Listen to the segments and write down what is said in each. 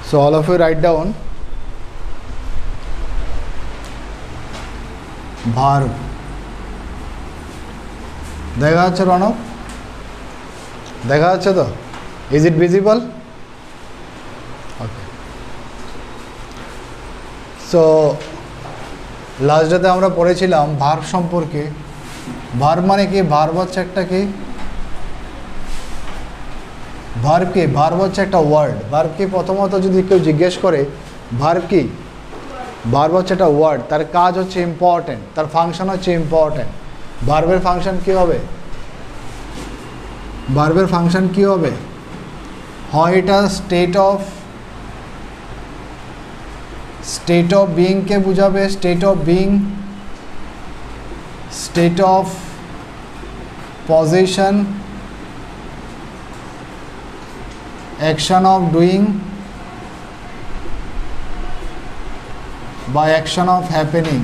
So all of you write down verb. দেখা যাচ্ছে রণব? দেখা যাচ্ছে তো? Is it visible? Okay. So last ডেতে আমরা পড়েছিলাম ভার্ব সম্পর্কে। ভার্ব মানে কি? ভার্ব হচ্ছে একটা কি? ভার্ব কি? ভার্ব হচ্ছে একটা ওয়ার্ড। ভার্ব কি? প্রথমত যদি কেউ জিজ্ঞেস করে ভার্ব কি, ভার্ব হচ্ছে একটা ওয়ার্ড, তার কাজ হচ্ছে ইম্পর্টেন্ট, তার ফাংশন হচ্ছে ইম্পর্টেন্ট। ভার্বের ফাংশন কি হবে? ভার্বের ফাংশন কি হবে? হয় এটা স্টেট অফ বিইংকে বুঝাবে, state of being, state of position, action of doing বা action of happening.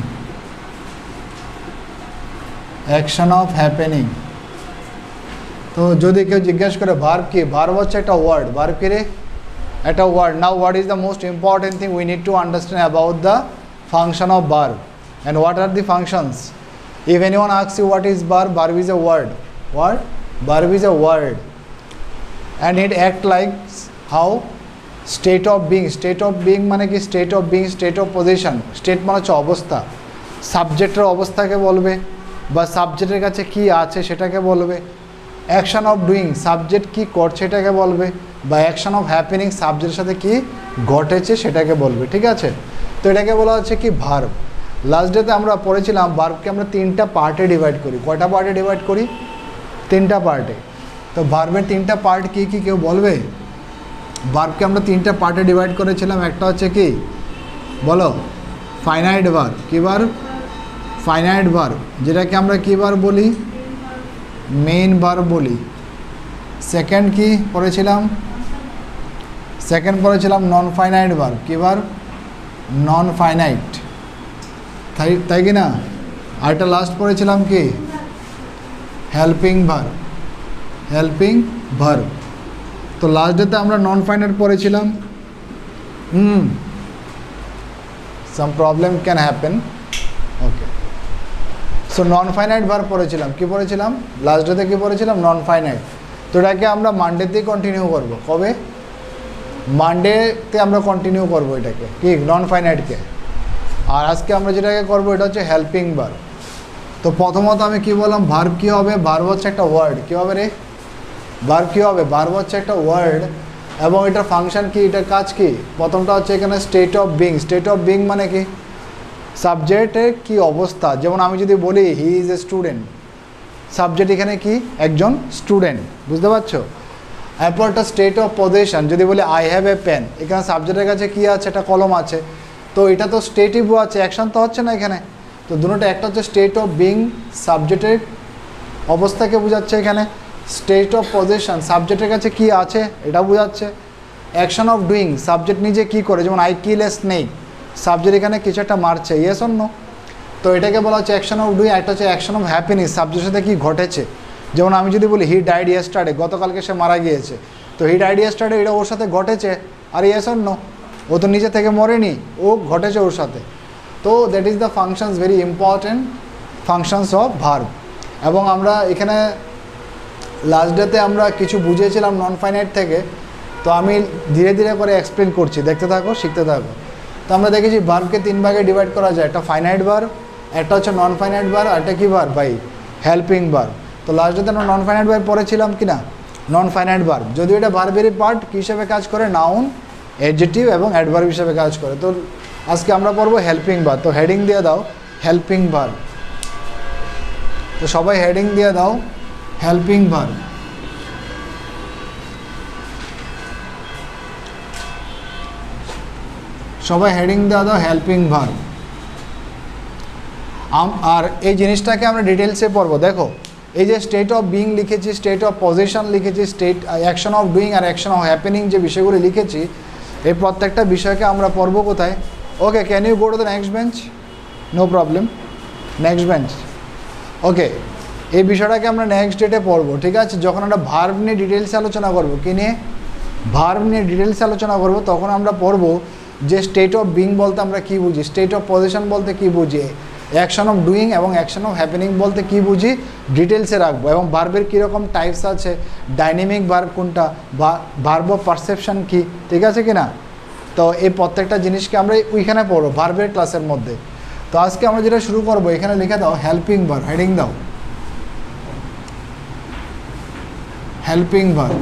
Action of happening. তো যদি কেউ জিজ্ঞেস করে ভার্ব কি, ভার্ব হচ্ছে একটা ওয়ার্ড। ভার্ব কি রে? একটা word. Now what is the most important thing we need to understand about the function of verb and what are the functions. If anyone asks you what is verb, verb is a word. What? Verb is a word and it act like how? State of being. State of being মানে কি? State of being, state of position. State মানে হচ্ছে অবস্থা। সাবজেক্টের অবস্থাকে বলবে বা সাবজেক্টের কাছে কি আছে সেটাকে বলবে। অ্যাকশন অফ ডুইং, সাবজেক্ট কি করছে এটাকে বলবে, বা অ্যাকশন অফ হ্যাপেনিং, সাবজেক্টের সাথে কি ঘটেছে সেটাকে বলবে। ঠিক আছে? তো এটাকে বলা হচ্ছে কি? ভার্ব। লাস্ট ডেতে আমরা পড়েছিলাম ভার্বকে আমরা তিনটা পার্টে ডিভাইড করি। কয়টা পার্টে ডিভাইড করি? তিনটা পার্টে। তো ভার্বের তিনটা পার্ট কি কি কেউ বলবে? ভার্বকে আমরা তিনটা পার্টে ডিভাইড করেছিলাম। একটা হচ্ছে কি বলো? Finite verb. কি ভার্ব? ফাইনাইট ভার্ব, যেটাকে আমরা কি ভার্ব বলি? মেইন ভার্ব বলি। সেকেন্ড কি পড়েছিলাম? সেকেন্ড পড়েছিলাম নন ফাইনাইট ভার্ব। কি ভার্ব? Non finite. তাই কি না? আরেকটা লাস্ট পড়েছিলাম কি? Helping verb. Helping verb. তো লাস্ট ডেতে আমরা নন ফাইনাইট পড়েছিলাম। সাম problem can happen. Okay, so non finite verb পড়েছিলাম। কি পড়েছিলাম লাস্ট ডেতে? কি পড়েছিলাম? Non finite. তো এটাকে আমরা মানডেতেই কন্টিনিউ করব। কবে? মানডেতে আমরা কন্টিনিউ করব এটাকে, কি নন ফাইনাইটকে। আর আজকে আমরা যেটাকে করবো এটা হচ্ছে হেল্পিং ভার্ব। তো প্রথমত আমি কি বললাম? ভার্ব কি হবে? ভার্ব হচ্ছে একটা ওয়ার্ড। কি হবে রে? ভার্ব কি হবে? ভার্ব হচ্ছে একটা ওয়ার্ড এবং এটার ফাংশন কি, এটার কাজ কি? প্রথমটা হচ্ছে এখানে state of being. State of being মানে কি? সাবজেক্টের কি অবস্থা। যেমন আমি যদি বলি he is a student, subject এখানে কি? একজন স্টুডেন্ট। বুঝতে পারছো? এরপর একটা স্টেট অফ পজিশন। যদি বলি আই হ্যাভ এ পেন, এখানে সাবজেক্টের কাছে কি আছে? একটা কলম আছে। তো এটা তো স্টেটিভ আছে, অ্যাকশন তো হচ্ছে না এখানে। তো দুটোটা, একটা হচ্ছে স্টেট অফ বিং, সাবজেক্টের অবস্থাকে বোঝাচ্ছে এখানে। স্টেট অফ পজিশন, সাবজেক্টের কাছে কি আছে এটা বোঝাচ্ছে। অ্যাকশন অফ ডুইং, সাবজেক্ট নিজে কি করে। যেমন I kill a snake, subject এখানে কিছু একটা মারছে, ইয়েস অর নো। তো এটাকে বলা হচ্ছে অ্যাকশন অফ ডুইং। একটা হচ্ছে অ্যাকশন অফ হ্যাপিনেস, সাবজেক্টের সাথে কি ঘটেছে। যেমন আমি যদি বলি হি ডাইড ইয়েস্টারডে, গতকালকে সে মারা গিয়েছে। তো হি ডাইড ইয়েস্টারডে, এটা ওর সাথে ঘটেছে। আর ইয়েস অর নো, ও তো নিজে থেকে মরেনি, ও ঘটেছে ওর সাথে। তো that is the functions, very important functions of verb. এবং আমরা এখানে লাস্ট ডেতে আমরা কিছু বুঝিয়েছিলাম নন ফাইনাইট থেকে। তো আমি ধীরে ধীরে করে এক্সপ্লেন করছি, দেখতে থাকো, শিখতে থাকো। তো আমরা দেখেছি ভার্বকে তিন ভাগে ডিভাইড করা যায়। একটা ফাইনাইট ভার্ব, একটা হচ্ছে নন ফাইনাইট ভার্ব, আর একটা কী ভার্ব ভাই? Helping verb. তো লাস্ট ডেতে আমরা নন ফাইনাইট ভার্ব পড়েছিলাম কি না? নন ফাইনাইট ভার্ব, যদিও এটা ভার্বেরই পার্ট, কী হিসেবে কাজ করে? নাউন, অ্যাডজেক্টিভ এবং অ্যাডভার্ব হিসেবে কাজ করে। তো আজকে আমরা পড়বো হেল্পিং ভার্ব। তো হেডিং দিয়ে দাও হেল্পিং ভার্ব। তো সবাই হেডিং দিয়ে দাও হেল্পিং ভার্ব। সবাই হেডিং দিয়ে দাও হেল্পিং ভার্ব। আর এই জিনিসটাকে আমরা ডিটেলসে পড়বো। দেখো, এই যে স্টেট অফ বিং লিখেছি, স্টেট অফ পজিশন লিখেছি, স্টেট অ্যাকশন অফ ডুইং আর অ্যাকশন অফ হ্যাপেনিং, যে বিষয়গুলো লিখেছি, এই প্রত্যেকটা বিষয়কে আমরা পড়বো কোথায়? Okay, can you go to the next bench? No problem, next bench. Okay, এই বিষয়টাকে আমরা নেক্সট ডেটে পড়বো। ঠিক আছে? যখন আমরা ভার্ব নিয়ে ডিটেলসে আলোচনা করবো। কি নিয়ে? ভার্ব নিয়ে ডিটেলসে আলোচনা করব তখন আমরা পড়ব যে স্টেট অফ বিং বলতে আমরা কী বুঝি, স্টেট অফ পজিশন বলতে কী বুঝি, অ্যাকশন অফ ডুইং এবং অ্যাকশন অফ হ্যাপেনিং বলতে কী বুঝি ডিটেলসে রাখবো, এবং ভার্বের কীরকম টাইপস আছে, ডাইনামিক ভার্ব কোনটা, ভার্ব অফ পারসেপশন কী, ঠিক আছে কি না। তো এই প্রত্যেকটা জিনিসকে আমরা ওইখানে পড়বো ভার্বের ক্লাসের মধ্যে। তো আজকে আমরা যেটা শুরু করবো, এখানে লিখে দাও হেল্পিং ভার্ব, হেডিং দাও হেল্পিং ভার্ব,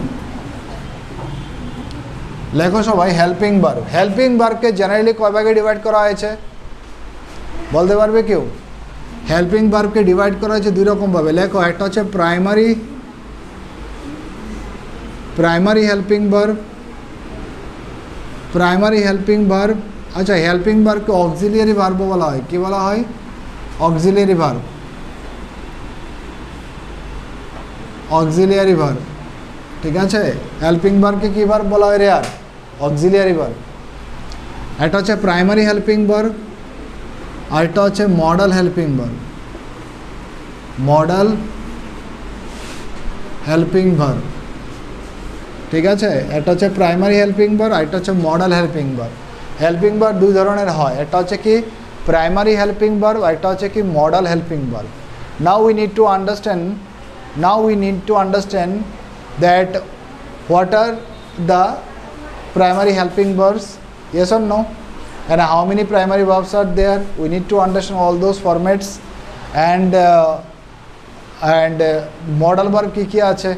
লেখো সবাই হেল্পিং ভার্ব। হেল্পিং ভার্বকে জেনারেলি কয় ভাগে ডিভাইড করা হয়েছে বলতে পারবে কেউ? হেল্পিং ভার্বকে ডিভাইড করা হয়েছে দুই রকমভাবে, লেখো। একটা হচ্ছে primary helping verb, primary helping verb. আচ্ছা, হেল্পিং ভার্বকে অক্সিলিয়ারি ভার্বও বলা হয়। কী বলা হয়? অক্সিলিয়ারি ভার্ব, অক্সিলিয়ারি ভার্ব, ঠিক আছে। হেল্পিং ভার্বকে কী ভার্ব বলা হয় রে? আর অক্সিলিয়ারি ভার্ব। এটা হচ্ছে প্রাইমারি হেল্পিং ভার্ব, আর এটা হচ্ছে model helping verb, model helping verb, ঠিক আছে। এটা হচ্ছে প্রাইমারি হেল্পিং ভার্ব, আর এটা হচ্ছে model helping verb. Helping verb দুই ধরনের হয়, একটা হচ্ছে কি প্রাইমারি হেল্পিং ভার্ব, আর একটা হচ্ছে কি model helping verb. Now we need to understand that what are the primary helping verbs, yes or no, and how many primary verbs are there. We need to understand all those formats, and model verb ki ache.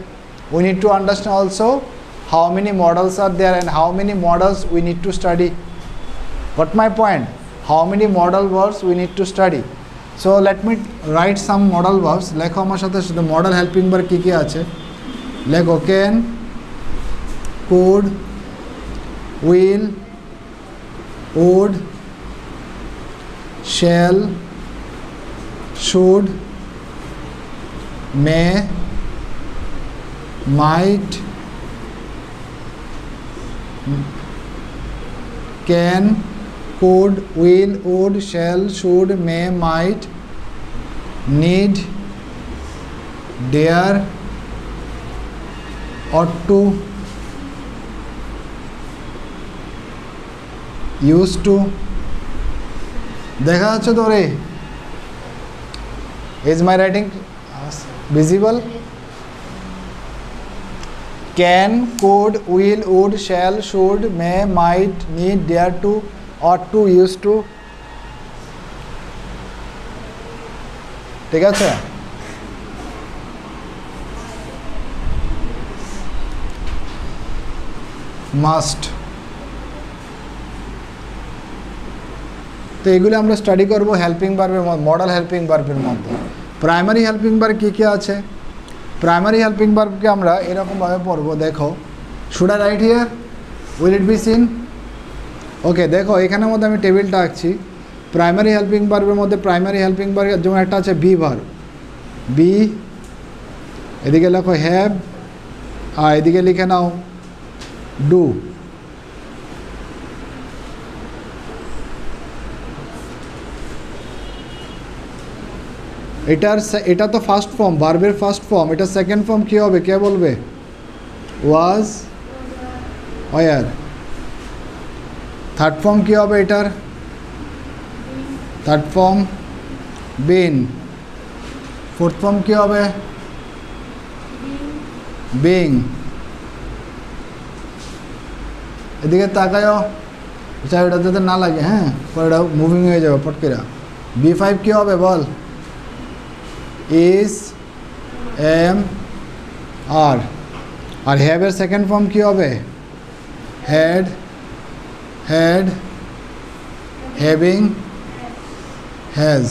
We need to understand also how many models are there and how many models we need to study. Got my point? How many model verbs we need to study. So let me write some model verbs. লেখো আমার সাথে সাথে model helping verb কি আছে। লেখো can, could, will, would, shall, should, may, might, can, could, will, would, shall, should, may, might, need, dare, ought to, used to। দেখা যাচ্ছে তো রে? Is my writing visible? Can, could, will, would, shall, should, may, might, need, dare to, ought to, used to, ঠিক আছে। Must. তো এগুলো আমরা study করব হেল্পিং ভার্বের মধ্যে, মডেল হেল্পিং ভার্বের মধ্যে। প্রাইমারি হেল্পিং ভার্ব কী কী আছে? প্রাইমারি হেল্পিং ভার্বকে আমরা এরকমভাবে পড়ব, দেখো। Should I write here? Will it be seen? Okay, দেখো এখানের মধ্যে আমি টেবিলটা আঁকছি। প্রাইমারি হেল্পিং ভার্বের মধ্যে প্রাইমারি হেল্পিং ভার্ব যেমন একটা আছে বি ভার্ব, বি, এদিকে লেখো হ্যাভ, আর এদিকে লিখে নাও ডু। এটা তো ফার্স্ট ফর্ম, ভার্বের ফার্স্ট ফর্ম। এটা সেকেন্ড ফর্ম কী হবে কে বলবে? ওয়াজ, ওয়ার। থার্ড ফর্ম কী হবে এটার? থার্ড ফর্ম বিন। ফোর্থ ফর্ম কী হবে? বিং। এদিকে তাকায়ও, চাই ওটা যাতে না লাগে, হ্যাঁ, পরে ওটা মুভিং হয়ে যাবে পটকেরা। B5 কী হবে বল? Is, am, are. আর হ্যাভের সেকেন্ড ফর্ম কী হবে? Had, had, having, has.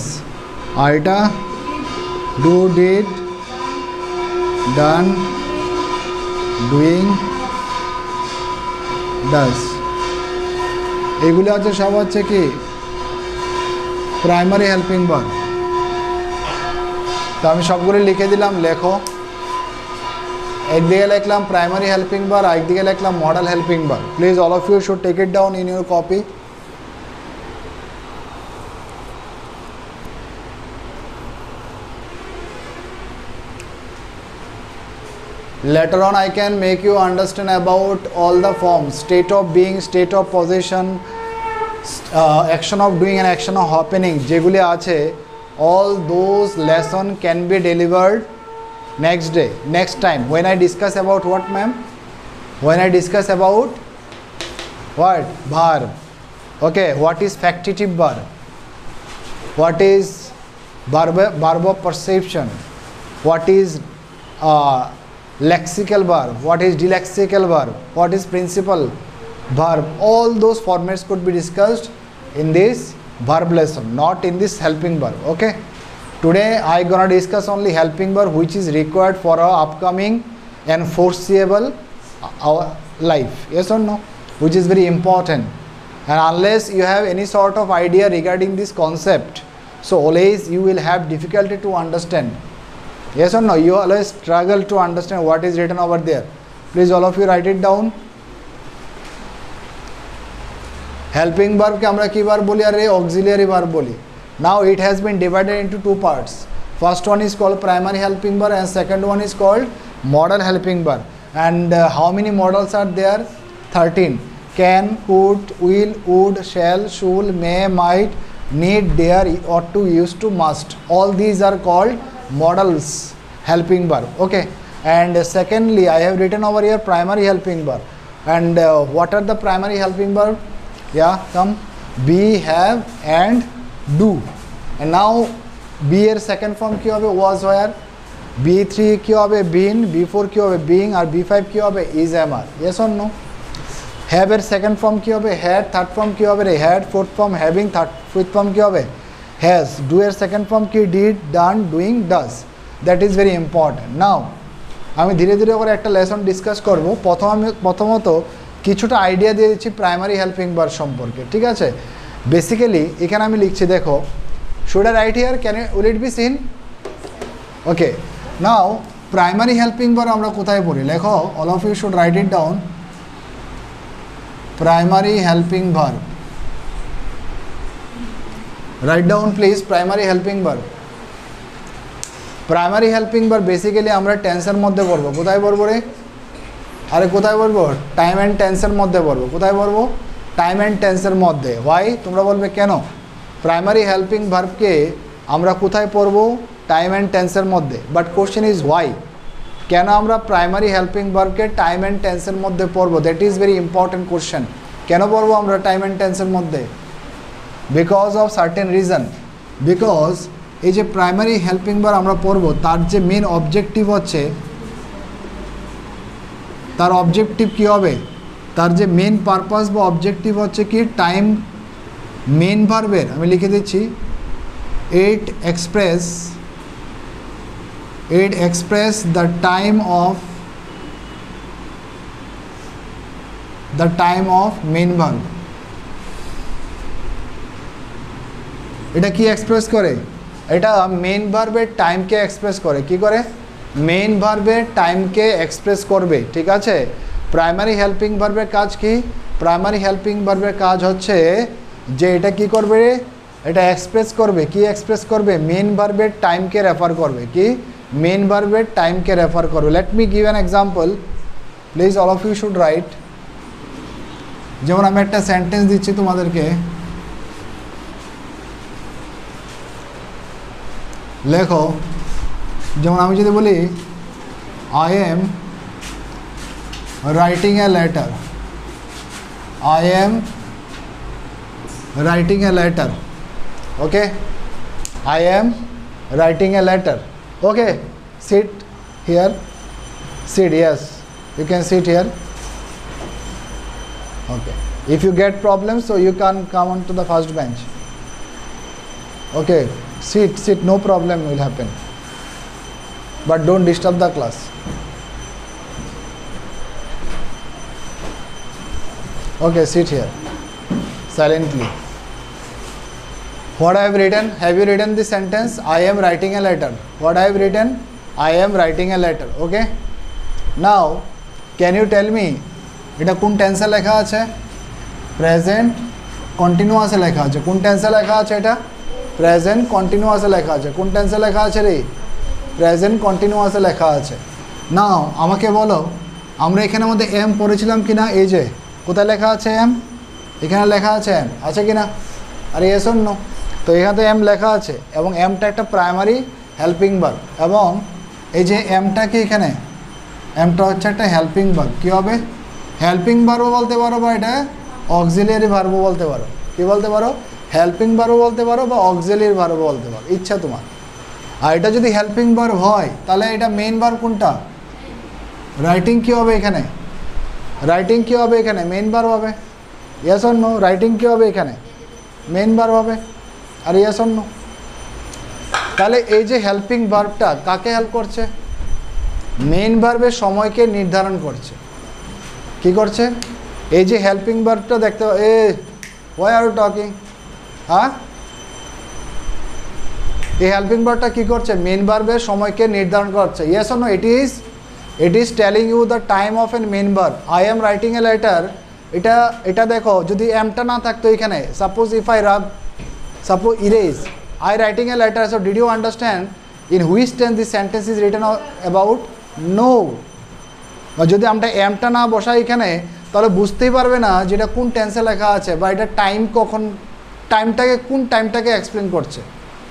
আর এটা do, did, done, doing, does. এগুলো হচ্ছে সব হচ্ছে কি প্রাইমারি হেল্পিং ভার্ব। তো আমি সবগুলো লিখে দিলাম, লেখো। একদিকে লিখলাম প্রাইমারি হেল্পিং ভার্ব, আর একদিকে লিখলাম model helping verb. Please all of you should take it down in your copy. Later on I can make you understand about all the forms: state of being, state of possession, action of doing and action of happening যেগুলি আছে, all those lesson can be delivered next day, next time, when I discuss about what, ma'am? When I discuss about what? Verb. Okay, what is factitive verb? What is verb of perception? What is lexical verb? What is dilexical verb? What is principal verb? All those formats could be discussed in this verb lesson, not in this helping verb. Okay, today I gonna discuss only helping verb, which is required for our upcoming and foreseeable our life. Yes or no? Which is very important. And unless you have any sort of idea regarding this concept, so always you will have difficulty to understand. Yes or no? You always struggle to understand what is written over there. Please all of you write it down. Helping verb ke amra ki verb boli, are auxiliary verb boli. Now it has been divided into two parts. First one is called primary helping verb and second one is called modal helping verb. And how many modals are there? 13. Can, could, will, would, shall, should, may, might, need, dare, ought to, used to, must. All these are called modals helping verb. Okay, and secondly I have written over here primary helping verb. And what are the primary helping verb? Yeah, come. Be, have and do. And now be এর second form কি হবে? Was, were. B3 কি হবে? been. B4 কি হবে? being. আর B5 কি হবে? is, am, are. Yes or no? have এর second form কি হবে? had. third form কি হবে? had. fourth form having. fifth form কি হবে? has. do এর second form কি? did, done, doing, does. That is very important. Now আমি ধীরে ধীরে করে একটা লেসন ডিসকাস করব। প্রথমত কিছুটা আইডিয়া দিয়ে দিচ্ছি প্রাইমারি হেল্পিং ভার্ব সম্পর্কে, ঠিক আছে? বেসিক্যালি এখানে আমি লিখছি, দেখো, should I write here, can will it be seen? Okay, now primary helping verb আমরা কোথায় পড়ি? লেখো, all of you should write it down. Primary helping verb, write down please, primary helping verb. Primary helping verb basically আমরা টেন্সের মধ্যে পড়বো। কোথায় পড়বো রে? আরে কোথায় পড়বো? টাইম অ্যান্ড টেন্সের মধ্যে পড়বো। কোথায় পড়বো? টাইম অ্যান্ড টেন্সের মধ্যে। হোয়াই? তোমরা বলবে কেন? প্রাইমারি হেল্পিং ভার্বকে আমরা কোথায় পড়বো? টাইম অ্যান্ড টেন্সের মধ্যে। But question is why? কেন আমরা প্রাইমারি হেল্পিং ভার্বকে টাইম অ্যান্ড টেন্সের মধ্যে পড়বো? That is very important question. কেন পড়বো আমরা টাইম অ্যান্ড টেন্সের মধ্যে? Because of certain reason. Because এই যে প্রাইমারি হেল্পিং ভার্ব আমরা পড়বো, তার যে মেন অবজেক্টিভ হচ্ছে, তার অবজেক্টিভ কী হবে? তার যে মেন পারপাস বা অবজেক্টিভ হচ্ছে কি? টাইম মেন ভার্বের আমি লিখে দিচ্ছি, it express the time of main verb. এটা কি এক্সপ্রেস করে? এটা মেন ভার্বের টাইমকে এক্সপ্রেস করে। কি করে? মেন ভার্বের টাইমকে এক্সপ্রেস করবে, ঠিক আছে? প্রাইমারি হেল্পিং ভার্বের কাজ কি? প্রাইমারি হেল্পিং ভার্বের কাজ হচ্ছে যে এটা কি করবে? এটা এক্সপ্রেস করবে। কি এক্সপ্রেস করবে? মেন ভার্বের টাইমকে রেফার করবে। কি? মেন ভার্বের টাইমকে রেফার করবে। Let me give an example, please all of you should write. যেমন আমি একটা সেন্টেন্স দিচ্ছি তোমাদেরকে, লেখো। যেমন আমি যদি বলি, I am writing a letter, I am writing a letter. Okay, I am writing a letter. Okay, sit here. Sit, yes, you can sit here. Okay, if you get problems, so you can come on to the first bench. Okay, sit, no problem will happen, but don't disturb the class. Okay, sit here silently. What I have written? Have you written this sentence? I am writing a letter. What I have written? I am writing a letter. Okay, now can you tell me এটা কোন টেন্সে লেখা আছে? Present কন্টিনিউয়াসে লেখা আছে। কোন টেন্সে লেখা আছে এটা? প্রেজেন্ট কন্টিনিউয়াসে লেখা আছে। কোন টেন্সে লেখা আছে রে? প্রেজেন্ট কন্টিনিউয়াসে লেখা আছে। নাও আমাকে বলো, আমরা এখানের মধ্যে এম পড়েছিলাম কি না? এই যে কোথায় লেখা আছে এম? এখানে লেখা আছে এম, আছে কি না? আরে এস অর নো? তো এখানে এম লেখা আছে এবং এমটা একটা প্রাইমারি হেল্পিং ভার্ব, এবং এই যে এমটা কি এখানে, এমটা হচ্ছে একটা হেল্পিং ভার্ব। কী হবে? হেল্পিং ভার্বও বলতে পারো বা এটা অক্সিলিয়ারি ভার্বও বলতে পারো। কী বলতে পারো? হেল্পিং ভার্বও বলতে পারো বা অক্সিলিয়ারি ভার্বও বলতে পারো, ইচ্ছা তোমার। আর এটা যদি হেল্পিং ভার্ব হয় তাহলে এটা মেইন ভার্ব কোনটা? রাইটিং কী হবে এখানে? রাইটিং কী হবে এখানে? মেইন ভার্ব হবে। Yes or no? রাইটিং কী হবে এখানে? মেইন ভার্ব হবে। আর ইয়েস অর নো? তাহলে এই যে হেল্পিং ভার্বটা কাকে হেল্প করছে? মেইন ভার্বের সময়কে নির্ধারণ করছে। কি করছে? এই যে হেল্পিং ভার্বটা দেখতে, এ হোয়াই আর ইউ টকিং? হ্যাঁ, এই হেল্পিং ভার্বটা কী করছে? মেইন ভার্বের সময়কে নির্ধারণ করছে। Yes or no? It is telling you the time of an main verb. I am writing a letter, এটা দেখো, যদি এমটা না থাকতো এখানে, suppose if I rub, suppose erase, I writing a letter, so did you understand in which tense this sentence is written about? No. যদি আমরা এমটা না বসাই এখানে তাহলে বুঝতেই পারবে না যেটা কোন টেন্সে লেখা আছে বা এটা টাইম কখন, টাইমটাকে কোন টাইমটাকে এক্সপ্লেন করছে।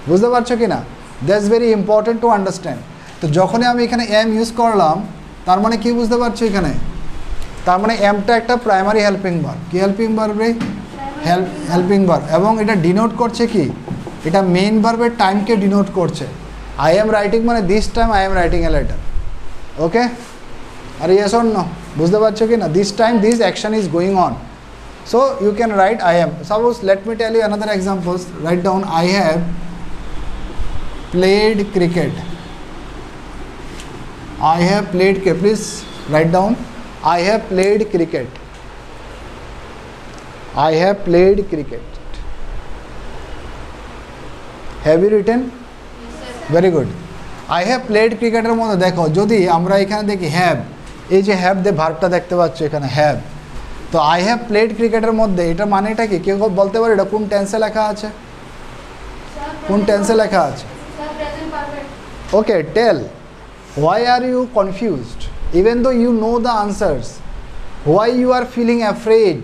বুঝতে পারছো কি না? That's very important to understand. তো যখনই আমি এখানে এম ইউজ করলাম, তার মানে কি বুঝতে পারছো এখানে? তার মানে এমটা একটা প্রাইমারি হেল্পিং ভার্ব। কি হেল্পিং ভার্ব রে? Helping verb. এবং এটা ডিনোট করছে কি? এটা মেইন ভার্বের টাইমকে ডিনোট করছে। আই এম রাইটিং মানে this time I am writing a letter. Okay? আর ইয়েস অর নো? বুঝতে পারছো কি না? This time this action is going on, so you can write I am. Suppose let me tell you another examples. Write down I have played cricket. I have played cricket. Please write down. I have played cricket. I have played cricket. Have you written? Very good. I have played cricket এর মধ্যে দেখো, যদি আমরা এখানে দেখি have, এই যে have they ভার্বটা দেখতে পাচ্ছ এখানে হ্যাভ, তো আই হ্যাভ প্লেড ক্রিকেটের মধ্যে এটা মানেটা কি? কেউ বলতে পারে এটা কোন টেন্সে লেখা আছে? কোন টেন্সে লেখা আছে? ওকে, টেল. Why are you confused? Even though you know the answers, why you are feeling afraid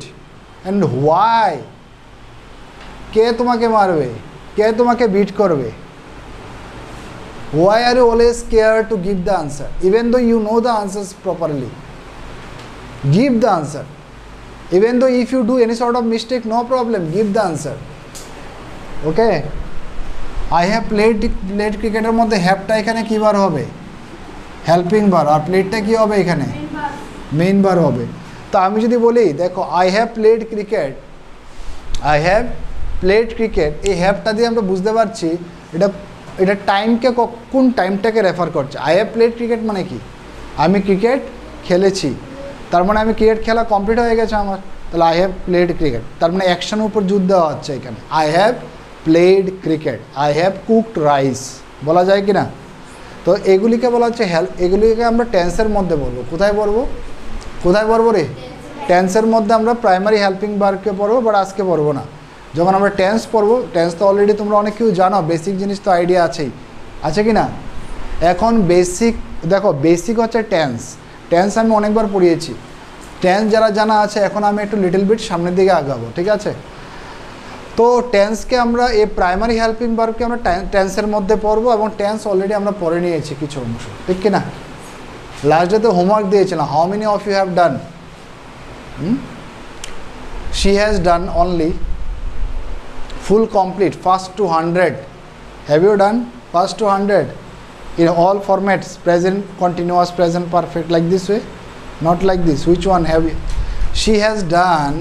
and why? কে তোমাকে মারবে? কে তোমাকে বিট করবে? Why are you always scared to give the answer? Even though you know the answers properly, give the answer. Even though if you do any sort of mistake, no problem, give the answer. Okay? I have played cricket এর মধ্যে হ্যাভটা এখানে কি বার হবে? Helping verb. আর প্লেডটা কী হবে এখানে? Main verb হবে। তো আমি যদি বলি দেখো I have played cricket, I have played cricket, এই হ্যাভটা দিয়ে আমরা বুঝতে পারছি এটা টাইমকে, কোন টাইমটাকে রেফার করছে। আই হ্যাভ প্লেড ক্রিকেট মানে কি? আমি ক্রিকেট খেলেছি, তার মানে আমি ক্রিকেট খেলা কমপ্লিট হয়ে গেছে আমার, তাহলে আই হ্যাভ প্লেড ক্রিকেট, তার মানে অ্যাকশনের উপর জোর দেওয়া হচ্ছে এখানে। I have played cricket, I have cooked rice, বলা যায় কি না? তো এগুলিকে বলা হচ্ছে এগুলিকে আমরা টেন্সের মধ্যে বলবো। কোথায় পড়বো? কোথায় পড়বো রে? টেন্সের মধ্যে আমরা প্রাইমারি হেল্পিং ভার্বকে পড়বো, বাট আজকে পড়বো না। যখন আমরা টেন্স পড়বো, টেন্স তো অলরেডি তোমরা অনেক কিছু জানো, বেসিক জিনিস তো আইডিয়া আছেই, আছে কি না? এখন বেসিক দেখো, বেসিক হচ্ছে টেন্স। টেন্স আমি অনেকবার পড়িয়েছি। টেন্স যারা জানা আছে, এখন আমি একটু লিটল বিট সামনের দিকে আগাবো, ঠিক আছে? তো টেন্সকে আমরা, এই প্রাইমারি হেল্পিং ভার্বকে আমরা টেন্সের মধ্যে পড়বো, এবং টেন্স অলরেডি আমরা পড়ে নিয়েছি কিছু অংশ, ঠিক কি না? লাস্ট ডে তো হোমওয়ার্ক দিয়েছিলাম, how many of you have done? She has done only full complete first to 100. Have you done first to 100 in all formats? Present continuous, present perfect, like this way, not like this. Which one have you? She has done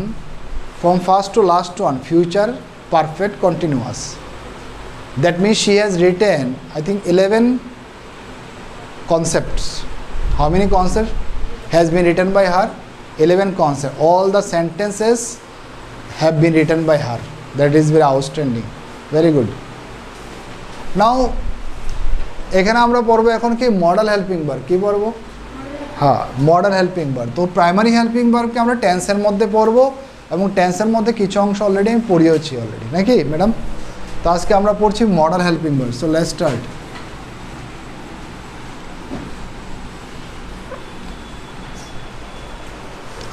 from first to last one, future perfect continuous. That means she has written, I think 11 concepts. How many concepts has been written by her? 11 concepts. All the sentences have been written by her. That is very outstanding. Very good. Now এখানে আমরা পড়বো এখন কি? Model helping verb. কি পড়বো? হ্যাঁ, model helping verb. তো primary helping ভার্বকে আমরা টেন্সের মধ্যে পড়বো, এবং টেন্সের মধ্যে কিছু অংশ অলরেডি আমি পড়িয়েছি অলরেডি, নাকি ম্যাডাম? তো আজকে আমরা পড়ছি model helping verb. So let's start.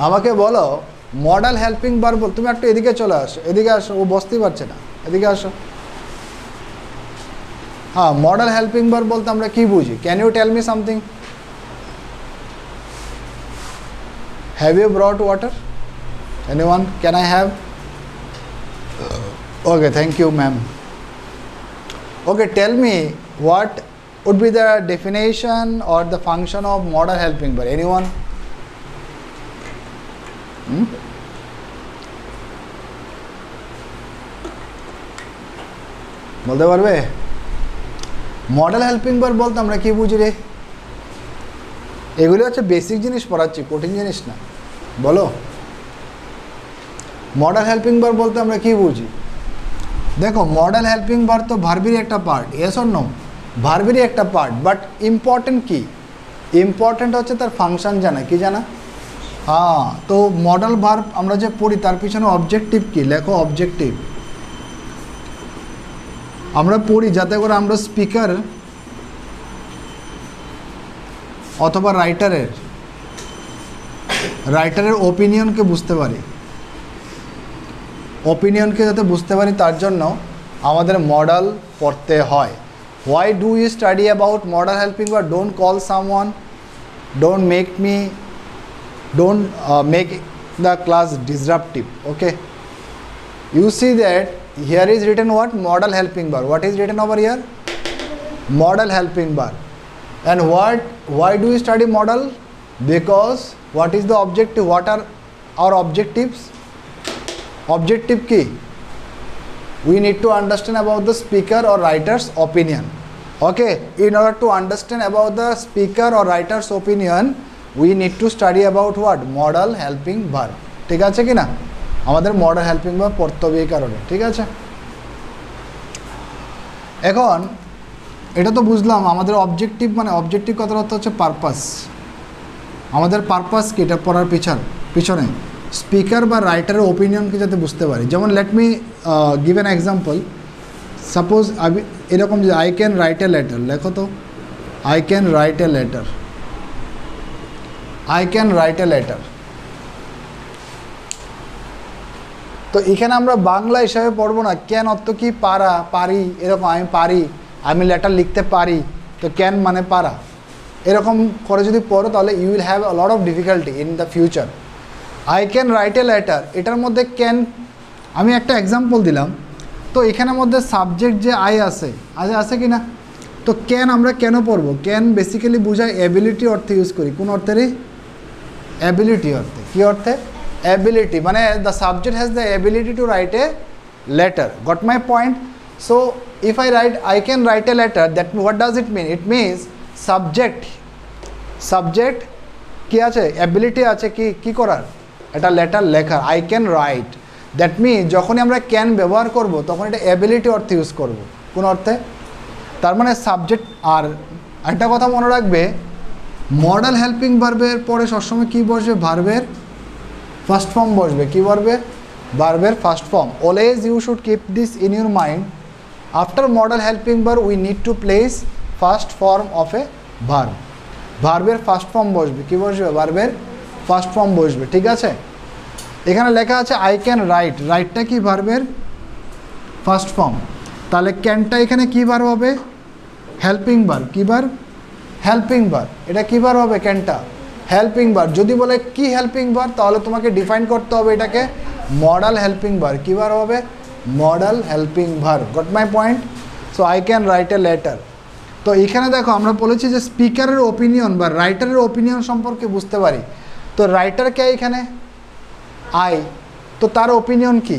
আমাকে বলো মডেল হেল্পিং ভার্ব বল, তুমি একটু এদিকে চলে আসো, এদিকে আসো, ও বসতেই পারছে না, এদিকে আসো। হ্যাঁ, মডেল হেল্পিং ভার্ব বলতে আমরা কি বুঝি? Can you tell me something? Have you brought water? Anyone? Can I have? Okay, thank you ma'am. Okay, tell me what would be the definition or the function of model helping verb? Anyone? বলতে পারবে? Model helping verb বলতে আমরা কি বুঝি রে? এগুলো হচ্ছে basic জিনিস পড়াচ্ছি, কঠিন জিনিস না। বলো, মডেল হেল্পিং ভার্ব বলতে আমরা কি বুঝি? দেখো, মডেল হেল্পিং ভার্ব তো ভার্বেরই একটা পার্ট, ইয়েস অর নো? ভার্বেরই একটা পার্ট, বাট ইম্পর্টেন্ট কি? ইম্পর্টেন্ট হচ্ছে তার ফাংশন জানা। কি জানা? হ্যাঁ, তো মডেল ভার্ব আমরা যে পড়ি তার পিছনে অবজেক্টিভ কি? লেখো অবজেক্টিভ। আমরা পড়ি যাতে করে আমরা স্পিকার অথবা রাইটারের ওপিনিয়নকে বুঝতে পারি, ওপিনিয়নকে যাতে বুঝতে পারি তার জন্য আমাদের মডেল পড়তে হয়। Why do you study about model helping verb? Don't call someone, don't make the class disruptive. Okay, you see that here is written what? Model helping verb. What is written over here? Model helping verb. And why do you study model? Because what is the objective? What are our objectives? Objective key, we need to understand about the speaker or writer's opinion. Okay, in order to understand about the speaker or writer's opinion, we need to study about what? Model helping verb. ঠিক আছে কি না? আমাদের model helping verb পড়তে হবে এই কারণে। ঠিক আছে, এখন এটা তো বুঝলাম আমাদের অবজেক্টিভ, মানে অবজেক্টিভ কথার অর্থ হচ্ছে পারপাস। আমাদের পারপাস কি এটা পড়ার পিছনে? স্পিকার বা রাইটারের ওপিনিয়নকে যাতে বুঝতে পারি। যেমন late me give an example. Suppose আমি এরকম যে I can write a letter, লেখো তো, I can write a letter, I can write a letter. তো এখানে আমরা বাংলা হিসাবে পড়বো না, ক্যান অর্থ কি? পারা, পারি, এরকম আমি পারি, আমি লেটার লিখতে পারি, তো ক্যান মানে পারা। এরকম করে যদি পড়ো তাহলে you will have a lot of difficulty in the future. I can write a letter, এটার মধ্যে ক্যান, আমি একটা এক্সাম্পল দিলাম, তো এখানের মধ্যে সাবজেক্ট যে আই আছে কি না? তো ক্যান আমরা কেন পড়বো? ক্যান বেসিক্যালি বোঝায় অ্যাবিলিটি অর্থে ইউজ করি। কোন অর্থে রে? অ্যাবিলিটি অর্থে। কি অর্থে? অ্যাবিলিটি, মানে the subject has the ability to write a letter. Got my point? So if I write I can write a letter, that what does it mean? It means subject কি আছে? Ability আছে কি করার? এটা letter লেখার। I can write, that mean যখনই আমরা can ব্যবহার করব তখন এটা অ্যাবিলিটি অর্থে ইউজ করব। কোন অর্থে? তার মানে সাবজেক্ট। আর একটা কথা মনে রাখবে, মডেল হেল্পিং ভার্বের পরে সবসময় কী বসবে? ভার্বের ফার্স্ট ফর্ম বসবে। কী বসবে? ভার্বের first form. Always you should keep this in your mind. After model helping verb we need to place first form of a verb. ভার্বের ফার্স্ট ফর্ম বসবে। কী বসবে? ভার্বের ফার্স্ট ফর্ম বসবে। ঠিক আছে, এখানে লেখা আছে আই ক্যান রাইট, রাইটটা কি? ভার্বের ফার্স্ট ফর্ম। তাহলে ক্যানটা এখানে কী ভার্ব হবে? Helping verb. কী ভার্ব? Helping verb. এটা কী ভার্ব হবে? ক্যানটা হেল্পিং ভার্ব। যদি বলে কি হেল্পিং ভার্ব, তাহলে তোমাকে ডিফাইন করতে হবে এটাকে মডেল হেল্পিং ভার্ব। কী ভার্ব হবে? Model helping verb. Goat my point? So I can write a letter. তো এখানে দেখো আমরা বলেছি যে স্পিকারের ওপিনিয়ন বা রাইটারের ওপিনিয়ন সম্পর্কে বুঝতে পারি। তো রাইটার কে এখানে? আই। তো তার ওপিনিয়ন কি?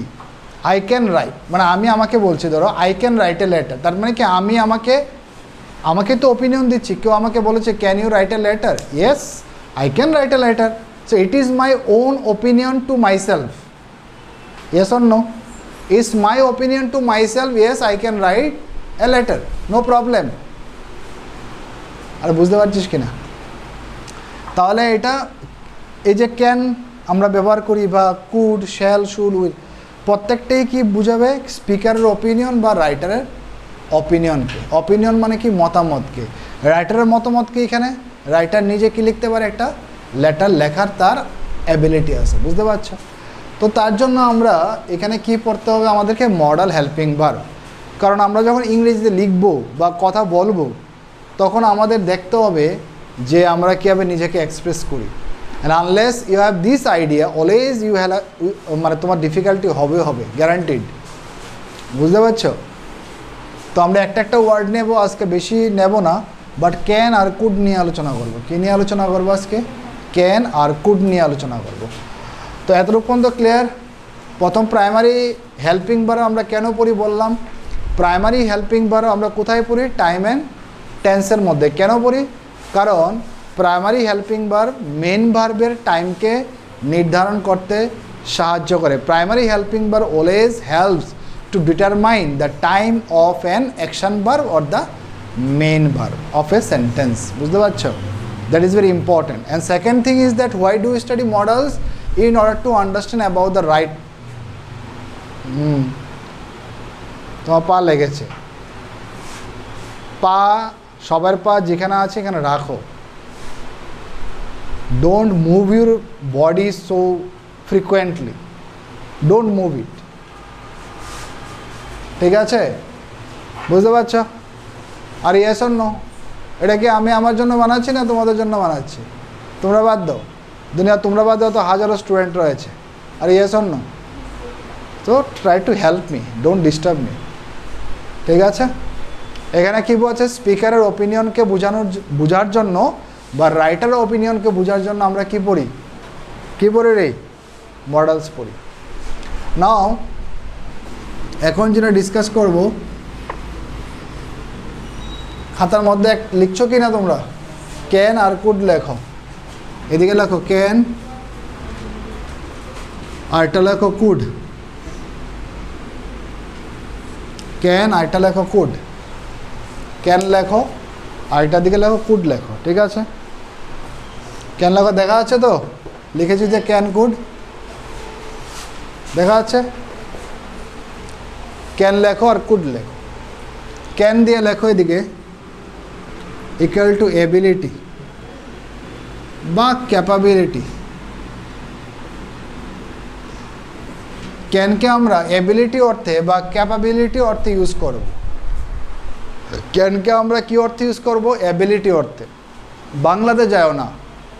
আই ক্যান রাইট, মানে আমি আমাকে বলছি, ধরো I can write a letter, তার মানে কি আমি আমাকে তো ওপিনিয়ন দিচ্ছি। কেউ আমাকে বলেছে can you write a letter? Yes, I can write a letter. So it is my own opinion to myself. Yes or no? Is my opinion to myself, yes I can write a letter, no problem. আর বুঝতে পারছিস কিনা? তাহলে এটা এই যে can আমরা ব্যবহার করি বা কুড, শ্যাল, শুড, উইল, প্রত্যেকটাই কি বুঝাবে? স্পিকারের ওপিনিয়ন বা রাইটারের অপিনিয়নকে। অপিনিয়ন মানে কি? মতামতকে। রাইটারের মতামতকে এখানে রাইটার নিজে কি লিখতে পারে? একটা লেটার লেখার তার অ্যাবিলিটি আছে, বুঝতে পারছো? তো তার জন্য আমরা এখানে কি পড়তে হবে, আমাদেরকে মডাল হেল্পিং ভার্ব। কারণ আমরা যখন ইংরেজিতে লিখবো বা কথা বলবো তখন আমাদের দেখতে হবে যে আমরা কীভাবে নিজেকে এক্সপ্রেস করি। And unless you have this idea always you have, মানে তোমার ডিফিকাল্টি হবে গ্যারান্টিড, বুঝতে পারছো? তো আমরা একটা ওয়ার্ড নেব আজকে, বেশি নেব না, বাট ক্যান আর কুড নিয়ে আলোচনা করবো। কী নিয়ে আলোচনা করবো আজকে? ক্যান আর কুড নিয়ে আলোচনা করবো। তো এতটুকু পর্যন্ত ক্লিয়ার? প্রথম প্রাইমারি হেল্পিং ভার্ব আমরা কেন পড়ি বললাম। প্রাইমারি হেল্পিং ভার্ব আমরা কোথায় পড়ি? টাইম অ্যান্ড টেন্সের মধ্যে। কেন পড়ি? কারণ প্রাইমারি হেল্পিং ভার্ব মেন ভার্বের টাইমকে নির্ধারণ করতে সাহায্য করে। Primary helping verb always helps to determine the time of an action verb or the main verb of a sentence, বুঝতে পারছো? That is very important. And second thing is that why do we study models? In order to understand about the right তোমার পা লেগেছে, পা সবার পা যেখানে আছে এখানে রাখো। Don't move your body so frequently, don't move it, ঠিক আছে? বুঝতে পারছো? আর ইয়েস অর নো, এটা কি আমি আমার জন্য বানাচ্ছি না তোমাদের জন্য বানাচ্ছি? তোমরা বাদ দাও, দুনিয়া তোমরা বাদ দাও তো হাজারো স্টুডেন্ট রয়েছে। আর ইয়েস অর নো, তো try to help me, don't disturb me, ঠিক আছে? এখানে কী বলছে? স্পিকারের ওপিনিয়নকে বোঝার জন্য বা রাইটারের ওপিনিয়নকে বোঝার জন্য আমরা কি পড়ি? কী পড়ি রে? মডেলস পড়ি। নাও এখন যেটা ডিসকাস করব, খাতার মধ্যে লিখছো কি না তোমরা? ক্যান আর কুড লেখো, এদিকে লেখো ক্যান, আরটা লেখো কুড। ক্যান আরটা লেখো কুড, ক্যান লেখো, আরটার দিকে লেখো কুড লেখো, ঠিক আছে? ক্যান লেখো, দেখা যাচ্ছে তো? লিখেছি যে ক্যান কুড, দেখা যাচ্ছে? ক্যান লেখো আর কুড লেখো। ক্যান দিয়ে লেখো এদিকে ইকুয়াল টু এবিলিটি বা ক্যাপাবিলিটি। ক্যানকে আমরা এবিলিটি অর্থে বা ক্যাপাবিলিটি অর্থে ইউজ করব। ক্যানকে আমরা কি অর্থে ইউজ করব? এবিলিটি অর্থে। বাংলাতে যাও না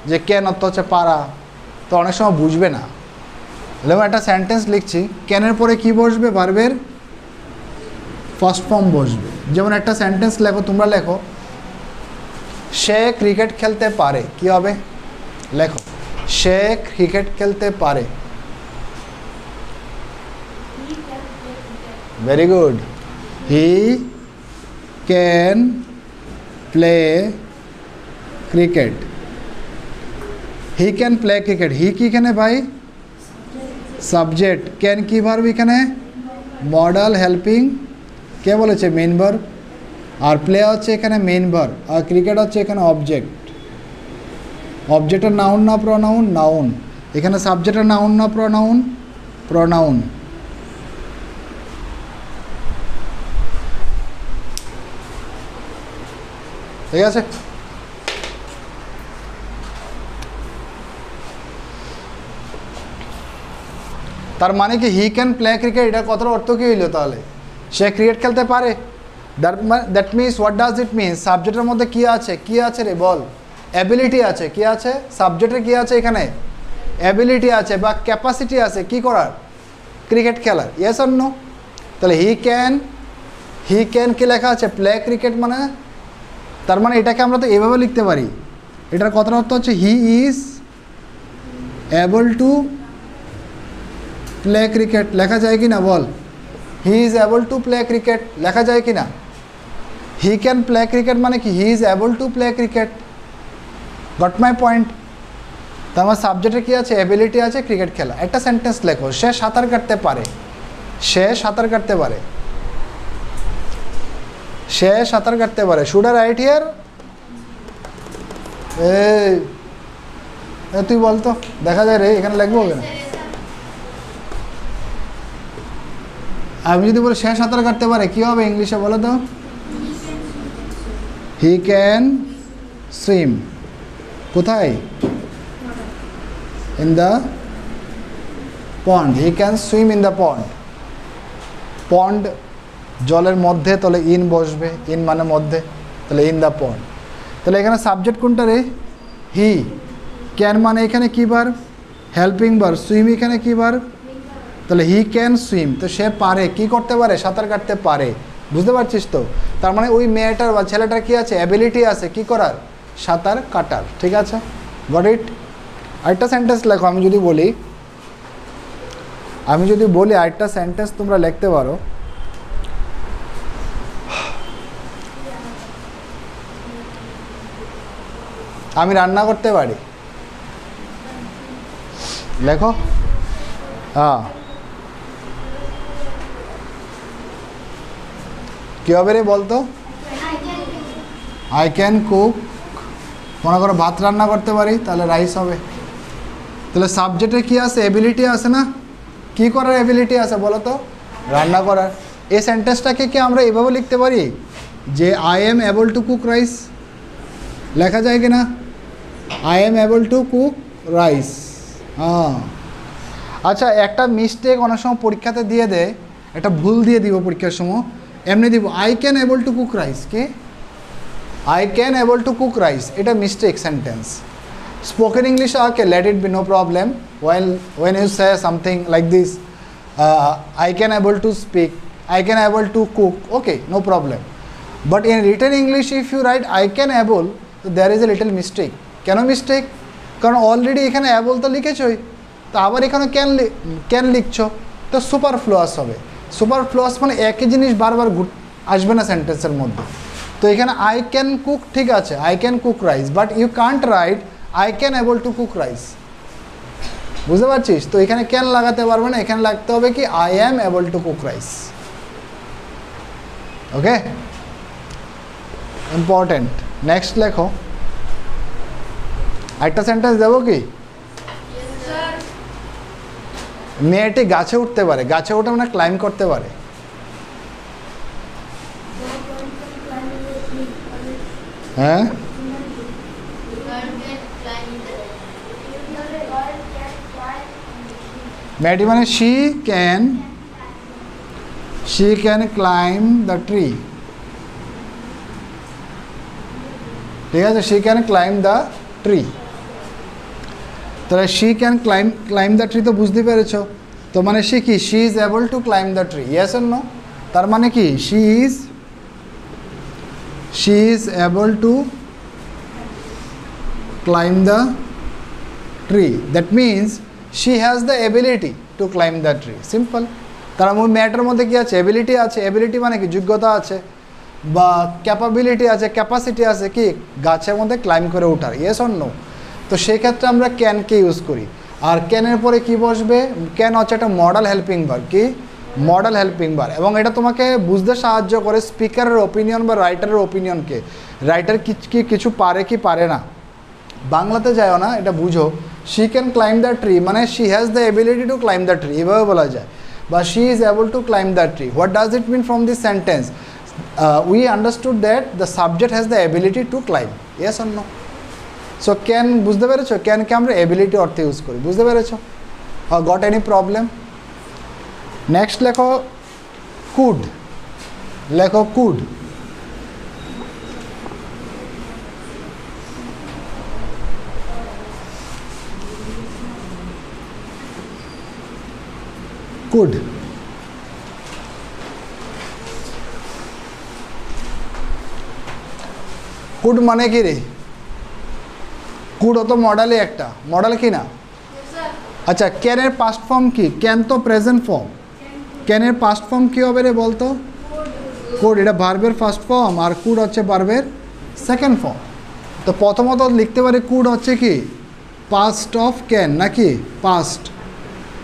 যে ক্যান অর্থ হচ্ছে পারা, তো অনেক সময় বুঝবে না। যেমন একটা সেন্টেন্স লিখছি, ক্যানের পরে কি বসবে? ভার্বের ফার্স্ট ফর্ম বসবে। যেমন একটা সেন্টেন্স লেখো, তোমরা লেখো সে ক্রিকেট খেলতে পারে, কি হবে? লেখো সে ক্রিকেট খেলতে পারে। Very good. He can play cricket. He can play cricket. He কি এখানে ভাই? সাবজেক্ট। ক্যান কি ভার্ব এখানে? মডাল হেল্পিং, কে বলেছে? Main verb. আর প্লে হচ্ছে এখানে মেন ভার্ব, আর ক্রিকেট হচ্ছে এখানে অবজেক্ট। অবজেক্টের নাউন না প্রনাউন? নাউন। এখানে সাবজেক্টের নাউন না প্রনাউন? প্রনাউন। ঠিক আছে? তার মানে কি হি ক্যান প্লে ক্রিকেট, এটার কথার অর্থ কী হইলো তাহলে? সে ক্রিকেট খেলতে পারে। That means what does it means? সাবজেক্টের মধ্যে কী আছে? কী আছে রে বল? অ্যাবিলিটি আছে। কি আছে? সাবজেক্টের কী আছে এখানে? অ্যাবিলিটি আছে বা ক্যাপাসিটি আছে কি করার? ক্রিকেট খেলার। Yes or no? তাহলে হি ক্যান কি লেখা আছে? Play cricket. মানে তার মানে এটাকে আমরা তো এভাবে লিখতে পারি, এটার কথার অর্থ হচ্ছে he is able to play cricket. লেখা যায় কি না বল? He is able to play cricket লেখা যায় কি না? হি ক্যান প্লে ক্রিকেট মানে কি? হি is able to play cricket. Goat my point? তার মানে সাবজেক্টে কী আছে? অ্যাবিলিটি আছে ক্রিকেট খেলা। একটা সেন্টেন্স লেখো, সে সাঁতার কাটতে পারে। সে সাঁতার কাটতে পারে। সে সাঁতার কাটতে পারে। Should I write here? তুই বলতো, দেখা যায় রে, এখানে লিখবো হবে না। আমি যদি বলি সে সাঁতার কাটতে পারে, কী হবে ইংলিশে বলো তো? He can swim. কোথায়? In the pond, he can swim in the pond. Pond জলের মধ্যে, তাহলে ইন বসবে, ইন মানে মধ্যে, তাহলে ইন দ্য পন্ড। তাহলে এখানে সাবজেক্ট কোনটা রে? হি। ক্যান মানে এখানে কী বার? হেল্পিং বার। সুইম এখানে কী বার? তাহলে হি ক্যান সুইম, তো সে পারে, কি করতে পারে? সাঁতার কাটতে পারে। বুঝতে পারছিস তো? তার মানে ওই মেয়েটার বা ছেলেটার কী আছে? অ্যাবিলিটি আছে কি করার? সাঁতার কাটার। ঠিক আছে, গট ইট? আরেকটা সেন্টেন্স লেখো। আমি যদি বলি আরেকটা সেন্টেন্স তোমরা লিখতে পারো। আমি রান্না করতে পারি। লেখো। হ্যাঁ, কী হবে রে বলতো? I can cook. মনে করো ভাত রান্না করতে পারি, তাহলে রাইস হবে। তাহলে সাবজেক্টে কী আছে? এবিলিটি আছে না? কী করার এবিলিটি আছে বলো তো? রান্না করার। এই সেন্টেন্সটাকে কি আমরা এভাবে লিখতে পারি যে I am able to cook rice? লেখা যায় কি না? I am able to cook rice. হ্যাঁ, আচ্ছা, একটা মিস্টেক অনেক সময় পরীক্ষাতে দিয়ে দেয়, একটা ভুল দিয়ে দিব পরীক্ষার সময়। এমনি দিব I can able to cook rice. কি? I can able to cook rice, এটা mistake sentence. Spoken English, okay, let it be, no problem. when you say something like this, I can able to speak, I can able to cook, okay, no problem. But in written English, if you write I can able, so there is a little mistake. কেন mistake? কারণ already এখানে able তো লিখেছই, তো আবার এখানে can লিখছো, তো সুপারফ্লুয়াস হবে। সুপারফ্লুয়াস মানে একই জিনিস বারবার আসবে না সেন্টেন্সের মধ্যে। তো এখানে আই ক্যান কুক, ঠিক আছে, I can cook rice, but you can't write I can able to cook rice. বুঝতে পারছিস? তো এখানে ক্যান লাগাতে পারবে না, এখানে লাগতে হবে কি? I am able to cook rice. Okay, important. Next লেখো। একটা সেন্টেন্স দেবো কি? মেয়েটি গাছে উঠতে পারে। গাছে উঠে মানে ক্লাইম্ব করতে পারে। হ্যাঁ, মেয়েটি মানে she can climb the tree। ঠিক আছে, she can climb the tree। তাহলে she can climb the tree, তো বুঝতে পেরেছো? তো মানে সে কি? she is able to climb the tree, yes or no? তার মানে কি? she is able to climb the tree, that means she has the ability to climb the tree, simple। তার মানে ম্যাটার মধ্যে কি আছে? এবিলিটি আছে। এবিলিটি মানে কি? যোগ্যতা আছে বা ক্যাপাবিলিটি আছে, ক্যাপাসিটি আছে কি গাছের মধ্যে ক্লাইম্ব করে ওঠার, ইয়েস অর নো? তো সেই ক্ষেত্রে আমরা ক্যানকে ইউজ করি। আর ক্যানের পরে কি বসবে? ক্যান হচ্ছে একটা মডেল হেল্পিং ভার্ব। কি? Model helping verb. এবং এটা তোমাকে বুঝতে সাহায্য করে স্পিকারের ওপিনিয়ন বা রাইটারের ওপিনিয়নকে। রাইটার কি কিছু পারে কি পারে না, বাংলাতে যায়ও না, এটা বুঝো। she can climb the tree মানে she has the ability to climb the tree, এভাবে বলা যায়। বা she is able to climb the tree। what does it mean from this sentence? We understood that the subject has the ability to climb, yes or no? so can, বুঝতে পেরেছো? ক্যানকে আমরা ability অর্থে use করি। বুঝতে পেরেছো? Goat any problem? Next লেখো could. লেখো could. Could, could মানে কি রে? কুড তো মডেলই একটা, মডেল কি না? আচ্ছা, ক্যানের পাস্ট ফর্ম কি? ক্যান তো প্রেজেন্ট ফর্ম, ক্যানের পাস্ট ফর্ম কি হবে রে বলতো? কুড। এটা ভার্বের ফার্স্ট ফর্ম আর কুড হচ্ছে ভার্বের সেকেন্ড ফর্ম। তো প্রথমত লিখতে পারি কুড হচ্ছে কি? পাস্ট অফ ক্যান, নাকি? পাস্ট।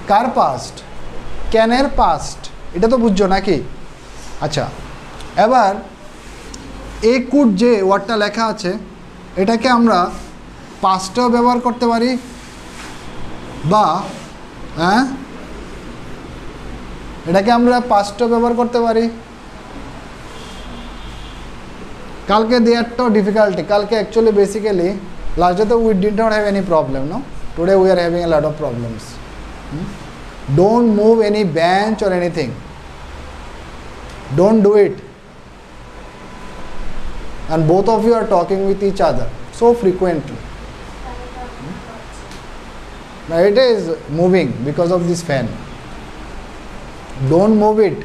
কার পাস্ট? ক্যানের পাস্ট। এটা তো বুঝছো নাকি? আচ্ছা, এবার এই কুড যে ওয়ার্ডটা লেখা আছে, এটাকে আমরা পাস্টেও ব্যবহার করতে পারি বা এটাকে আমরা পাস্টেও ব্যবহার করতে পারি। কালকে দেওয়ারটাও ডিফিকাল্টি। কালকে অ্যাকচুয়ালি বেসিক্যালি লাস্ট ডে তো we did not have any problem, no Today we are having a lot of problems. Don't move any bench or anything. Don't do it. And both of you are talking with each other so frequently. Now it is moving because of this fan. Don't move it.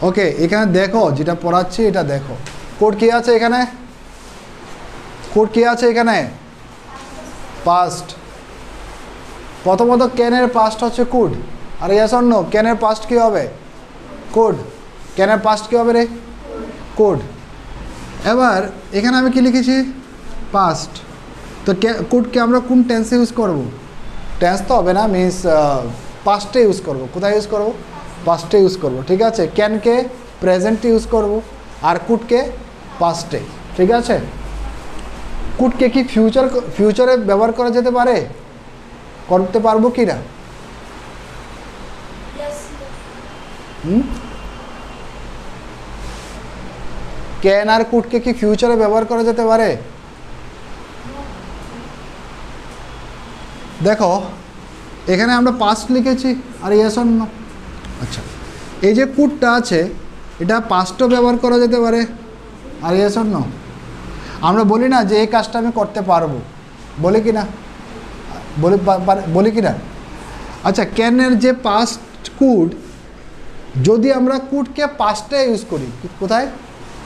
Okay, এখানে দেখো যেটা পড়াচ্ছি এটা দেখো। Code কি আছে এখানে? Code কি আছে এখানে? পাস্ট। প্রথমত ক্যানের পাস্ট হচ্ছে কুড। আর ইয়েস অর নো, ক্যানের পাস্ট কি হবে? কোড। ক্যানের পাস্ট কি হবে রে? কোড। এবার এখানে আমি কি লিখেছি? পাস্ট। তো কোডকে আমরা কোন টেন্সে ইউজ করব? টেন্স তো হবে না, মিন্স পাস্টে ইউজ করব। কোথায় ইউজ করব? পাস্টে ইউজ করব, ঠিক আছে? ক্যানকে প্রেজেন্টে ইউজ করব আর কুডকে পাস্টে, ঠিক আছে? কুডকে কি ফিউচারে ব্যবহার করা যেতে পারে? করতে পারবো কি না? ক্যান আর কুডকে কি ফিউচারে ব্যবহার করা যেতে পারে? দেখো এখানে আমরা পাস্ট লিখেছি আর ইয়েস অর নো। আচ্ছা, এই যে কুডটা আছে এটা পাস্টও ব্যবহার করা যেতে পারে আর ইয়েস অর নো। আমরা বলি না যে এই কাজটা আমি করতে পারবো, বলি কি না? বলি কি না? আচ্ছা, ক্যানের যে পাস্ট কুড, যদি আমরা কুডকে পাস্টে ইউজ করি, কোথায়?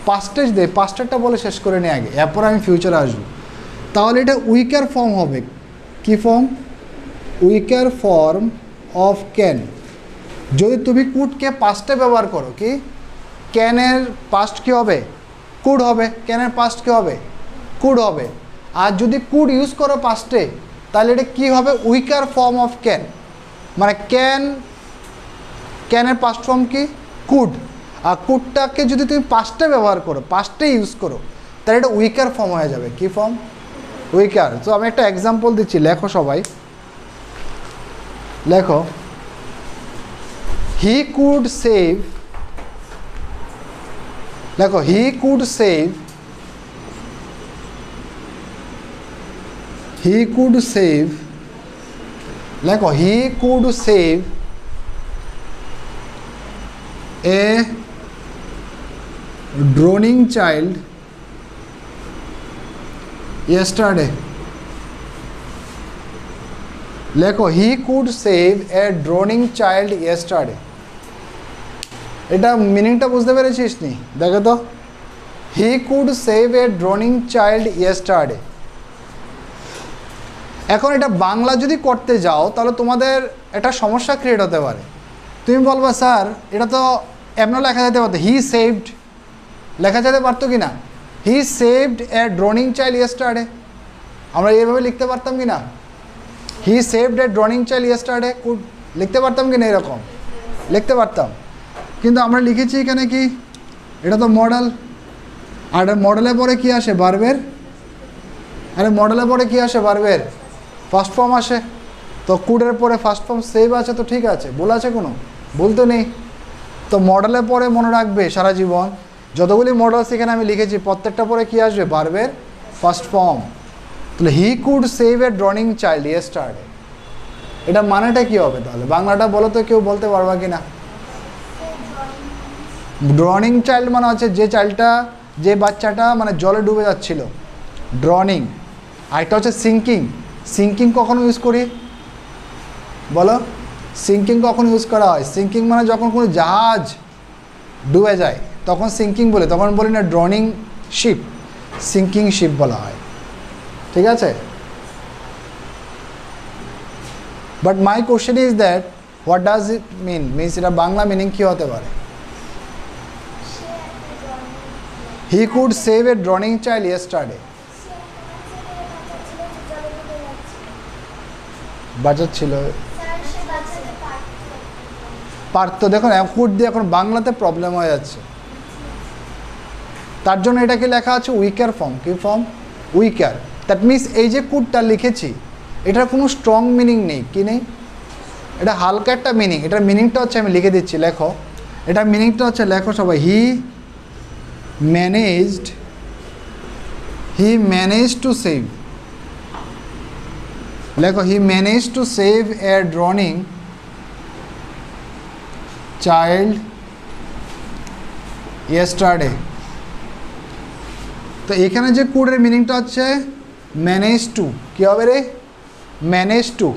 পাস্টে দেয়, পাস্টেরটা বলে শেষ করে নিয়ে আগে, এরপর আমি ফিউচারে আসবো, তাহলে এটা উইকার ফর্ম হবে। কি ফর্ম? Weaker form of can. যদি তুমি কুডকে পাস্টে ব্যবহার করো, কি ক্যানের পাস্ট কি হবে? কুড হবে। ক্যানের পাস্ট কি হবে? কুড হবে। আর যদি কুড ইউজ করো পাস্টে, তাহলে এটা কী হবে? Weaker form of can. মানে ক্যানের পাস্ট ফর্ম কি? কুড। আর কুডটাকে যদি তুমি পাস্টে ব্যবহার করো, পাস্টে ইউজ করো, তাহলে এটা উইকার ফর্ম হয়ে যাবে। কি ফর্ম? উইকার। তো আমি একটা এক্সাম্পল দিচ্ছি, লেখো সবাই, লেখো। হি কুড সেভ, লেখো হি could save, he could save, লেখো he could save a drowning child yesterday. লেখো he could save a drowning child yesterday. এটা মিনিংটা বুঝতে পেরেছিস নি? দেখো তো, he could save a drowning child yesterday। এখন এটা বাংলা যদি করতে যাও তাহলে তোমাদের একটা সমস্যা ক্রিয়েট হতে পারে। তুমি বলবা স্যার এটা তো এমনও লেখা যেতে পারতো, হি সেভড লেখা যেতে পারতো কি না? হি সেভড এ ড্রোনিং চাইল্ড ইয়েস্টারডে, আমরা এইভাবে লিখতে পারতাম কি না? হি saved A ড্রোনিং child yesterday, could লিখতে পারতাম কি না? এরকম লিখতে পারতাম, কিন্তু আমরা লিখেছি এখানে কি? এটা তো মডেল, আর মডেলের পরে কি আসে? ভার্বের। আরে মডেলের পরে কি আসে? ভার্বের ফার্স্ট ফর্ম আসে। তো কুডের পরে ফার্স্ট ফর্ম সেভ আছে, তো ঠিক আছে, ভুল আছে কোনো? ভুল তো নেই। তো মডেলের পরে মনে রাখবে সারা জীবন, যতগুলি মডেল সেখানে আমি লিখেছি প্রত্যেকটা পরে কি আসবে? ভার্বের ফার্স্ট ফর্ম। তাহলে হি could save a drowning child yesterday, এটা মানেটা কি হবে তাহলে? বাংলাটা বলো তো, কেউ বলতে পারবা কি না? ড্রনিং চাইল্ড মানে হচ্ছে যে চাইল্ডটা, যে বাচ্চাটা মানে জলে ডুবে যাচ্ছিল, ড্রনিং। আর এটা হচ্ছে সিঙ্কিং। সিঙ্কিং কখন ইউজ করি বলো? সিঙ্কিং কখন ইউজ করা হয়? সিঙ্কিং মানে যখন কোনো জাহাজ ডুবে যায় তখন সিঙ্কিং বলে, তখন বলি না ড্রনিং শিপ, সিঙ্কিং শিপ বলা হয়, ঠিক আছে? But my question is that what does it mean, means এটা বাংলা মিনিং কী হতে পারে? He could save a drowning child yesterday. বাঁচাচ্ছিল, পারতো। দেখুন কুড দিয়ে এখন বাংলাতে প্রবলেম হয়ে যাচ্ছে, তার জন্য এটাকে লেখা আছে উইকার ফর্ম। কি ফর্ম? উইকার। দ্যাট মিনস এই যে কুডটা লিখেছি এটার কোনো স্ট্রং মিনিং নেই। কি নেই? এটা হালকা একটা মিনিং। এটার মিনিংটা হচ্ছে, আমি লিখে দিচ্ছি, লেখো। এটার মিনিংটা হচ্ছে, লেখো সবাই, হি ম্যানেজড টু সেভ। লেখো he manage to save a drowning child yesterday. তো এখানে যে কুডের মিনিংটা হচ্ছে ম্যানেজ টু, কী হবে রে? Manage to,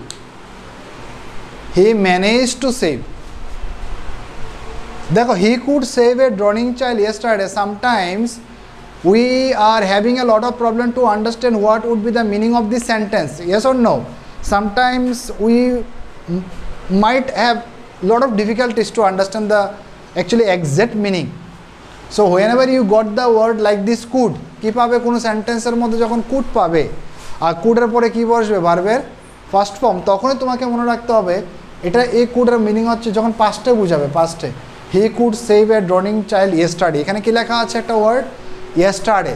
he manage to save. দেখো he could save a drowning child yesterday, sometimes we are having a lot of problem to understand what would be the meaning of this sentence, yes or no? Sometimes we might have lot of difficulties to understand the actually exact meaning. So whenever you got the word like this could, কি পাবে কোনো সেন্টেন্সের মধ্যে যখন could পাবে আর কুডের পরে কি বসবে ভার্বের ফার্স্ট ফর্ম, তখনই তোমাকে মনে রাখতে হবে এটা এই কুডের মিনিং হচ্ছে যখন পাস্টে বুঝাবে, পাস্টে he could save a drowning child yesterday. এখানে কি লেখা আছে? একটা ওয়ার্ড ইয়েস্টারডে,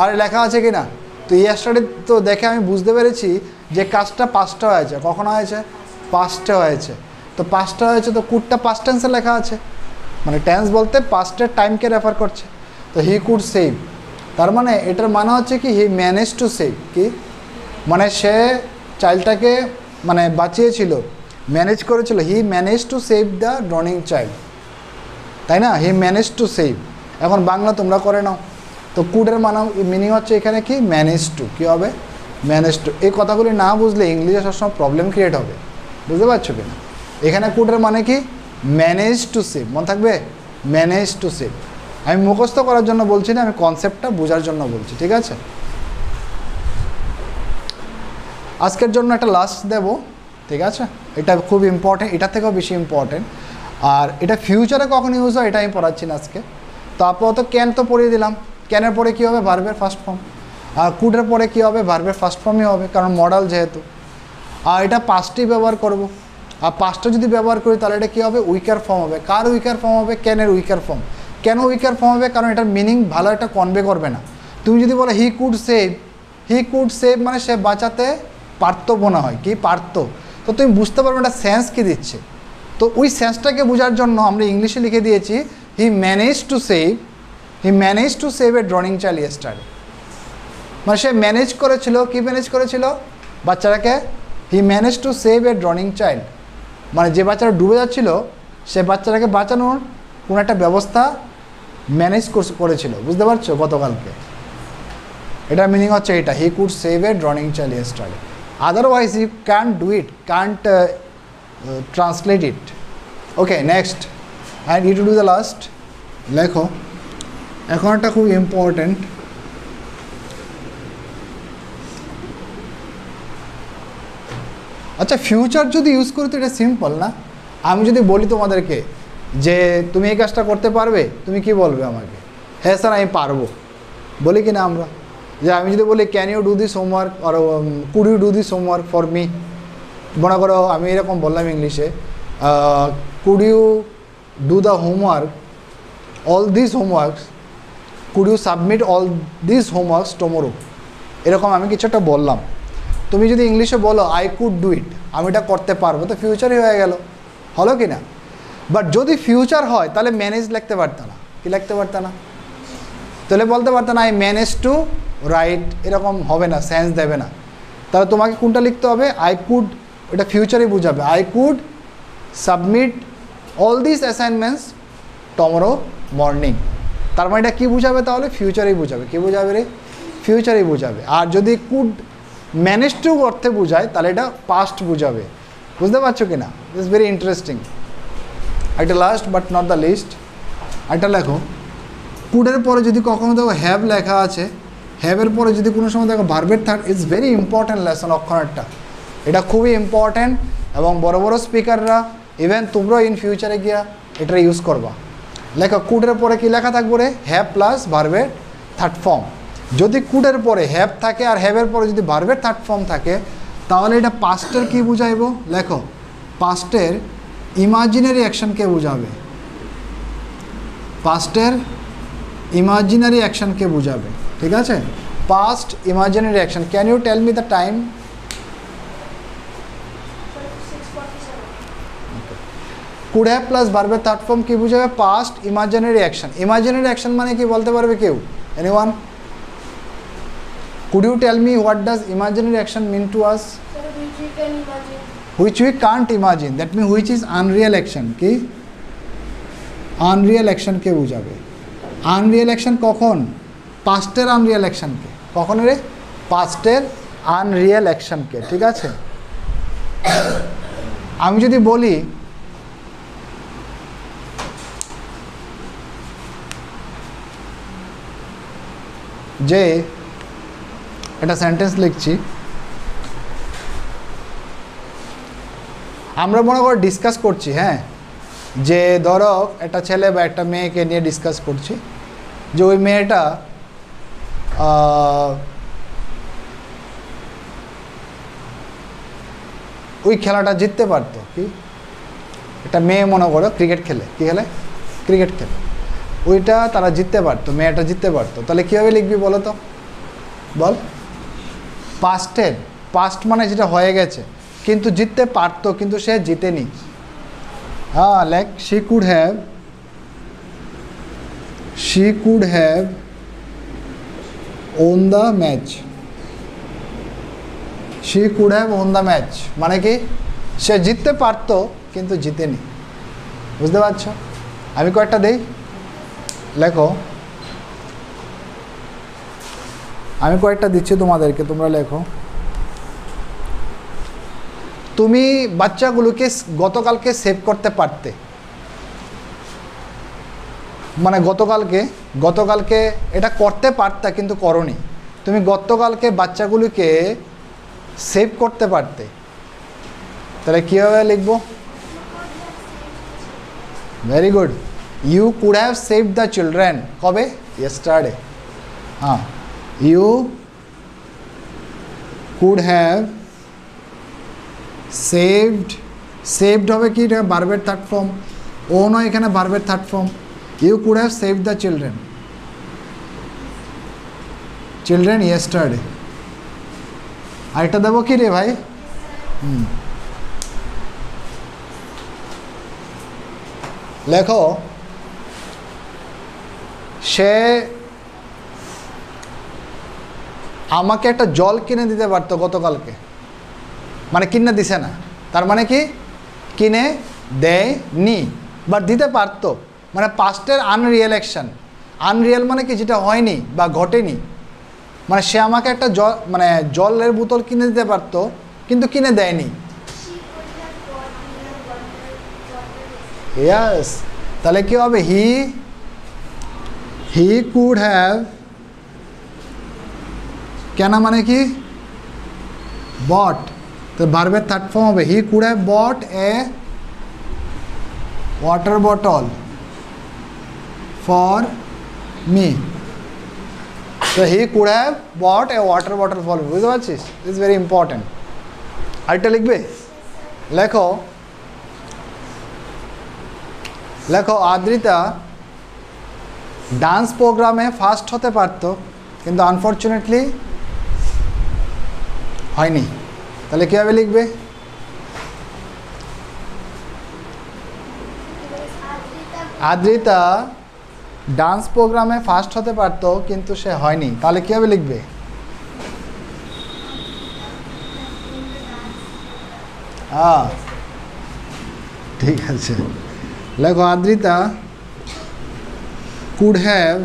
আর লেখা আছে কি না? তো ইয়েস্টারডে তো দেখে আমি বুঝতে পেরেছি যে কাজটা পাস্টে হয়েছে। কখন হয়েছে? পাস্টে হয়েছে। তো পাস্টে হয়েছে তো কুডটা পাস্ট টেন্সে লেখা আছে, মানে টেন্স বলতে পাস্টের টাইমকে রেফার করছে। তো হি কুড সেভ, তার মানে এটার মানে হচ্ছে কি হি ম্যানেজ টু সেভ, কি মানে সে চাইল্ডটাকে মানে বাঁচিয়েছিল, ম্যানেজ করেছিল। হি manage to save the drowning child, তাই না? হি ম্যানেজ টু সেভ। এখন বাংলা তোমরা করে নাও। তো কুডের মানে মিনিং হচ্ছে এখানে কি ম্যানেজ টু, কী হবে? Manage to. এই কথাগুলি না বুঝলে ইংলিশে সবসময় প্রবলেম ক্রিয়েট হবে, বুঝতে পারছো কি না? এখানে কুডের মানে কি ম্যানেজ টু সেভ, মনে থাকবে ম্যানেজ টু সেভ। আমি মুখস্থ করার জন্য বলছি না, আমি কনসেপ্টটা বোঝার জন্য বলছি, ঠিক আছে? আজকের জন্য একটা লাস্ট দেব, ঠিক আছে? এটা খুব ইম্পর্টেন্ট, এটার থেকেও বেশি ইম্পর্টেন্ট। আর এটা ফিউচারে কখন ইউজ হয় এটা আমি পড়াচ্ছি না আজকে। তো আপাতত ক্যান তো পড়িয়ে দিলাম, ক্যানের পরে কী হবে? ভার্বের ফার্স্ট ফর্ম। আর কুডের পরে কী হবে? ভার্বের ফার্স্ট ফর্মই হবে, কারণ মডাল যেহেতু। আর এটা পাস্টই ব্যবহার করব। আর পাস্টটা যদি ব্যবহার করি তাহলে এটা কী হবে? উইকার ফর্ম হবে। কার উইকার ফর্ম হবে? ক্যানের উইকার ফর্ম। কেন উইকার ফর্ম হবে? কারণ এটার মিনিং ভালো একটা কনভে করবে না। তুমি যদি বলো হি could save, he could save মানে সে বাঁচাতে পারত মনে হয়, কি পারত, তো তুমি বুঝতে পারবে এটা সেন্স কী দিচ্ছে। তো ওই সেন্সটাকে বোঝার জন্য আমরা ইংলিশে লিখে দিয়েছি হি manage to save, he manage to save a drowning child yesterday. মানে সে ম্যানেজ করেছিল, কি ম্যানেজ করেছিল? বাচ্চাটাকে। হি manage to save a drowning child মানে যে বাচ্চাটা ডুবে যাচ্ছিল সে বাচ্চাটাকে বাঁচানোর কোনো একটা ব্যবস্থা ম্যানেজ করেছিল, বুঝতে পারছো? গতকালকে এটার মিনিং হচ্ছে এটা, he could save a drowning child yesterday. Otherwise you can't do it, can't translate it. Okay, next and you to do the last. লেখো এখন একটা খুব ইম্পর্টেন্ট, আচ্ছা ফিউচার যদি ইউজ করি তো এটা সিম্পল না? আমি যদি বলি তোমাদেরকে যে তুমি এই কাজটা করতে পারবে, তুমি কি বলবে আমাকে? হ্যাঁ স্যার আমি পারবো, বলি কি না আমরা? যে আমি যদি বলি can you do this homework আর could you do this homework for me, মনে করো আমি এরকম বললাম ইংলিশে could you do the homework, all this homeworks, could you submit all this homeworks tomorrow, এরকম আমি কিছু একটা বললাম। তুমি যদি ইংলিশে বলো আই কুড ডু ইট, আমি এটা করতে পারবো, তো ফিউচারই হয়ে গেল, হলো কি না? বাট যদি ফিউচার হয় তাহলে ম্যানেজ লিখতে পারত না, কি লিখতে পারত না? তাহলে বলতে পারত না আই ম্যানেজ টু রাইট, এরকম হবে না, সেন্স দেবে না। তাহলে তোমাকে কোনটা লিখতে হবে? আই কুড, এটা ফিউচারই বুঝাবে। I could submit all this assignments tomorrow morning, তার মানে এটা কী বুঝাবে? তাহলে ফিউচারই বুঝাবে। কী বুঝাবে রে? ফিউচারই বুঝাবে। আর যদি কুড ম্যানেজ টু অর্থে বুঝায় তাহলে এটা পাস্ট বুঝাবে, বুঝতে পারছো কি না? It's very interesting. একটা last but not the least, একটা লেখো কুডের পরে যদি কখনো দেখো হ্যাভ লেখা আছে, হ্যাভের পরে যদি কোনো সময় দেখো ভার্বের third, it's very important lesson অক্ষরটা, এটা খুবই ইম্পর্ট্যান্ট। এবং বড় বড় স্পিকাররা ইভেন তোমরাও ইন ফিউচারে গিয়া এটা ইউজ করবা। লেখো কুডের পরে কি লেখা থাকবে রে? হ্যাভ প্লাস ভার্বের থার্ড ফর্ম। যদি কুডের পরে হ্যাভ থাকে আর হ্যাভের পরে যদি ভার্বের থার্ড ফর্ম থাকে তাহলে এটা পাস্টের কী বুঝাইব? লেখো পাস্টের ইমাজিনারি অ্যাকশনকে বুঝাবে, পাস্টের ইমাজিনারি অ্যাকশনকে বুঝাবে, ঠিক আছে? Past imaginary action. Can you tell me the time? Could have plus ভার্বের থার্ড ফর্ম কী বুঝাবে? Past imaginary action. Imaginary action মানে কি বলতে পারবে কেউ? Anyone? Could you tell me what does imaginary action mean to us? we can imagine. Which we can't imagine, that means which is unreal action. কি Unreal অ্যাকশনকে বোঝাবে। Unreal action কখন? পাস্টের Unreal অ্যাকশনকে। কখন রে? পাস্টের আনরিয়েল অ্যাকশনকে। ঠিক আছে, আমি যদি বলি যে একটা সেন্টেন্স লিখছি, আমরা মনে করে ডিসকাস করছি, হ্যাঁ, যে ধরো একটা ছেলে বা একটা মেয়েকে নিয়ে ডিসকাস করছি যে ওই মেয়েটা ওই খেলাটা জিততে পারতো। কি একটা মেয়ে মনে করো ক্রিকেট খেলে, কী খেলে? ক্রিকেট খেলে, ওইটা তারা জিততে পারতো, মেয়েটা জিততে পারতো, তাহলে কীভাবে লিখবি বলো তো? বল। পাস্টের, পাস্ট মানে যেটা হয়ে গেছে, কিন্তু জিততে পারতো, কিন্তু সে জিতেনি। হ্যাঁ, like she could have won the match. She could have won the match মানে কি? সে জিততে পারতো কিন্তু জিতেনি। বুঝতে পারছো? আমি কয়েকটা দেই, লেখো। আমি কয়েকটা দিচ্ছি তোমাদেরকে, তোমরা লেখো। তুমি বাচ্চাগুলোকে গতকালকে সেভ করতে পারতে, মানে গতকালকে এটা করতে পারতে কিন্তু করনি। তুমি গতকালকে বাচ্চাগুলোকে সেভ করতে পারতে, তাহলে কীভাবে লিখবো? Very good, you could have saved the children. কবে? ইয়েস্টারডে। হ্যাঁ, ইউ কুড হ্যাভ সেভড হবে কি? এটা ভার্বের থার্ড ফর্ম। ও নয়, এখানে ভার্বের third form. You could have saved the children yesterday. আরেকটা দেবো কি রে ভাই? লেখো, সে আমাকে একটা জল কিনে দিতে পারতো গতকালকে, মানে কিনে দিছে না, তার মানে কি? কিনে দেয়নি, বা দিতে পারতো, মানে পাস্টের আনরিয়েল অ্যাকশন। আনরিয়েল মানে কি? যেটা হয়নি বা ঘটেনি। মানে সে আমাকে একটা মানে জলের বোতল কিনে দিতে পারতো, কিন্তু কিনে দেয়নি। ইয়াস, তাহলে কি হবে? হি কুড হ্যাভ, কেনা মানে কি? বট, তো ভার্বের থার্ড ফর্ম হবে he could have bought a water bottle for me. তো he could have bought a water bottle for me. বুঝতে পারছিস? It's very important. আরেকটা লিখবে, লেখো আদ্রিতা ডান্স প্রোগ্রামে ফার্স্ট হতে পারতো, কিন্তু আনফর্চুনেটলি হয়নি। তাহলে কীভাবে লিখবে? আদ্রিতা ডান্স প্রোগ্রামে ফার্স্ট হতে পারতো, কিন্তু সে হয়নি, তাহলে কীভাবে লিখবে? ঠিক আছে, লেখো আদ্রিতা কুড হ্যাভ,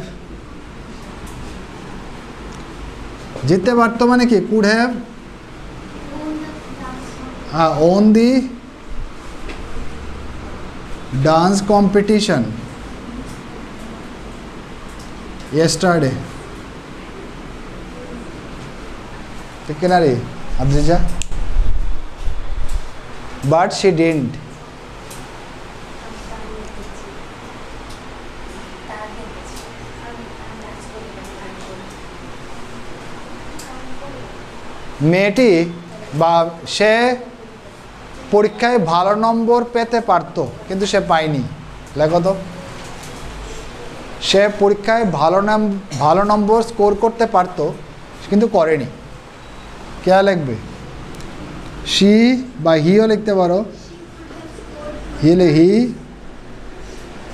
জিততে পারতো মানে কি? Could have won the dance competition yesterday. ঠিক না রে আদ্রিজা? But she didn't. মেয়েটি বা সে পরীক্ষায় ভালো নম্বর পেতে পারতো, কিন্তু সে পায়নি। লেখো তো, সে পরীক্ষায় ভালো নম্বর স্কোর করতে পারতো, কিন্তু করেনি। কে লিখবে? শি বা হিও লিখতে পারো। হি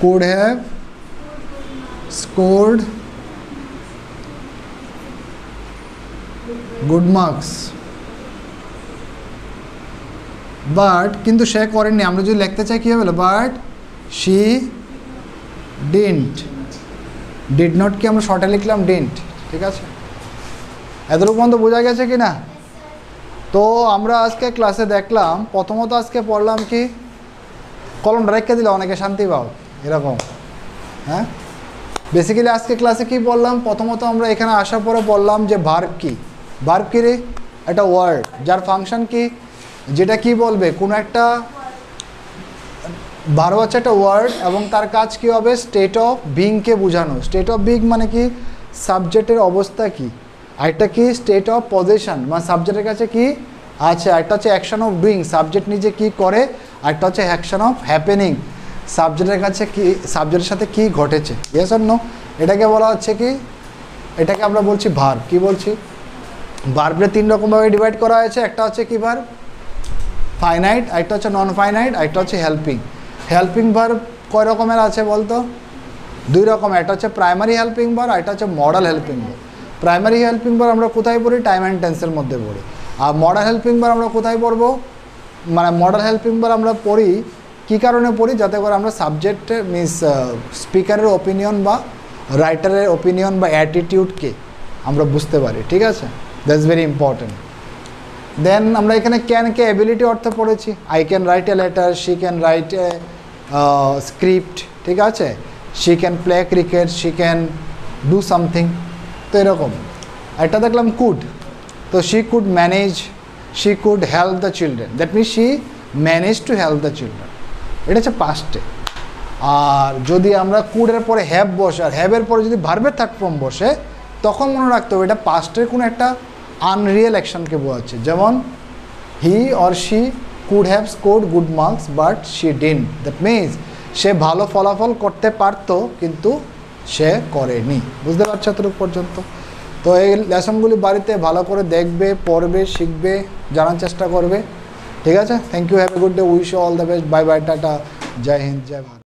could have scored good marks but কিন্তু সে করেননি, আমরা যদি লিখতে চাই কী হবে, বাট শি ডিড নট কি আমরা শর্টে লিখলাম ডিডন্ট, ঠিক আছে? এতটুকু পর্যন্ত বোঝা গেছে কি না? তো আমরা আজকে ক্লাসে দেখলাম, প্রথমত আজকে পড়লাম কি, কলমটা রেখে দিলে অনেকে শান্তি পাও এরকম, হ্যাঁ? বেসিক্যালি আজকে ক্লাসে কি বললাম, প্রথমত আমরা এখানে আসার পরে বললাম যে ভার্ব কি, ভার্ব কি রে, একটা ওয়ার্ড যার ফাংশন কি, যেটা কি বলবে, কোনো একটা ভার্ব হচ্ছে একটা ওয়ার্ড এবং তার কাজ কি হবে, স্টেট অফ বিংকে বোঝানো। স্টেট অফ বিং মানে কি, সাবজেক্টের অবস্থা কি, আরেকটা কি স্টেট অফ পজিশন, মানে সাবজেক্টের কাছে কি আছে, একটা হচ্ছে অ্যাকশন অফ ডুইং, সাবজেক্ট নিজে কি করে, আরেকটা হচ্ছে অ্যাকশন অফ হ্যাপেনিং, সাবজেক্টের কাছে কি, সাবজেক্টের সাথে কি ঘটেছে, ইয়েস অর নো। এটাকে বলা হচ্ছে কি, এটাকে আমরা বলছি ভার্ব। কি বলছি, ভার্বরে 3 রকমভাবে ডিভাইড করা হয়েছে। একটা হচ্ছে কি ভার্ব, ফাইনাইট, আরেকটা হচ্ছে নন ফাইনাইট, আরেকটা হচ্ছে হেল্পিং। হেল্পিং ভার্ব কয় রকমের আছে বলতো, 2 রকমের, একটা হচ্ছে প্রাইমারি হেল্পিং ভার্ব, আর একটা হচ্ছে modal helping verb. Primary helping verb আমরা কোথায় পড়ি, টাইম অ্যান্ড টেন্সের মধ্যে পড়ি। আর মডাল হেল্পিং ভার্ব আমরা কোথায় পড়বো, মানে মডাল হেল্পিং ভার্ব আমরা পড়ি কী কারণে পড়ি, যাতে করে আমরা সাবজেক্টের মিনস স্পিকারের ওপিনিয়ন বা রাইটারের ওপিনিয়ন বা অ্যাটিটিউডকে আমরা বুঝতে পারি, ঠিক আছে? That's very important. দেন আমরা এখানে ক্যানকে অ্যাবিলিটি অর্থে পড়েছি, I can write a letter, she can write A script, ঠিক আছে? She can play cricket, she can do something, তো এরকম। একটা দেখলাম কুড, তো she could manage, she could help the children, that means she manage to help the children, এটা হচ্ছে পাস্টে। আর যদি আমরা কুডের পরে হ্যাভ বসে আর হ্যাভের পরে যদি ভার্বের থার্ড ফর্ম বসে, তখন মনে রাখতে হবে এটা পাস্টের কোনো একটা আনরিয়েল অ্যাকশনকে বোঝাচ্ছে। যেমন he or she could have scored good marks but she didn't, that means সে ভালো ফলাফল করতে পারতো কিন্তু সে করেনি। বুঝতে পারছো এতটুকু পর্যন্ত? তো এই লেসনগুলি বাড়িতে ভালো করে দেখবে, পড়বে, শিখবে, জানার চেষ্টা করবে, ঠিক আছে? Thank you, have a good day, wish you all the best, bye bye, টাটা, জয় হিন্দ, জয় ভারত।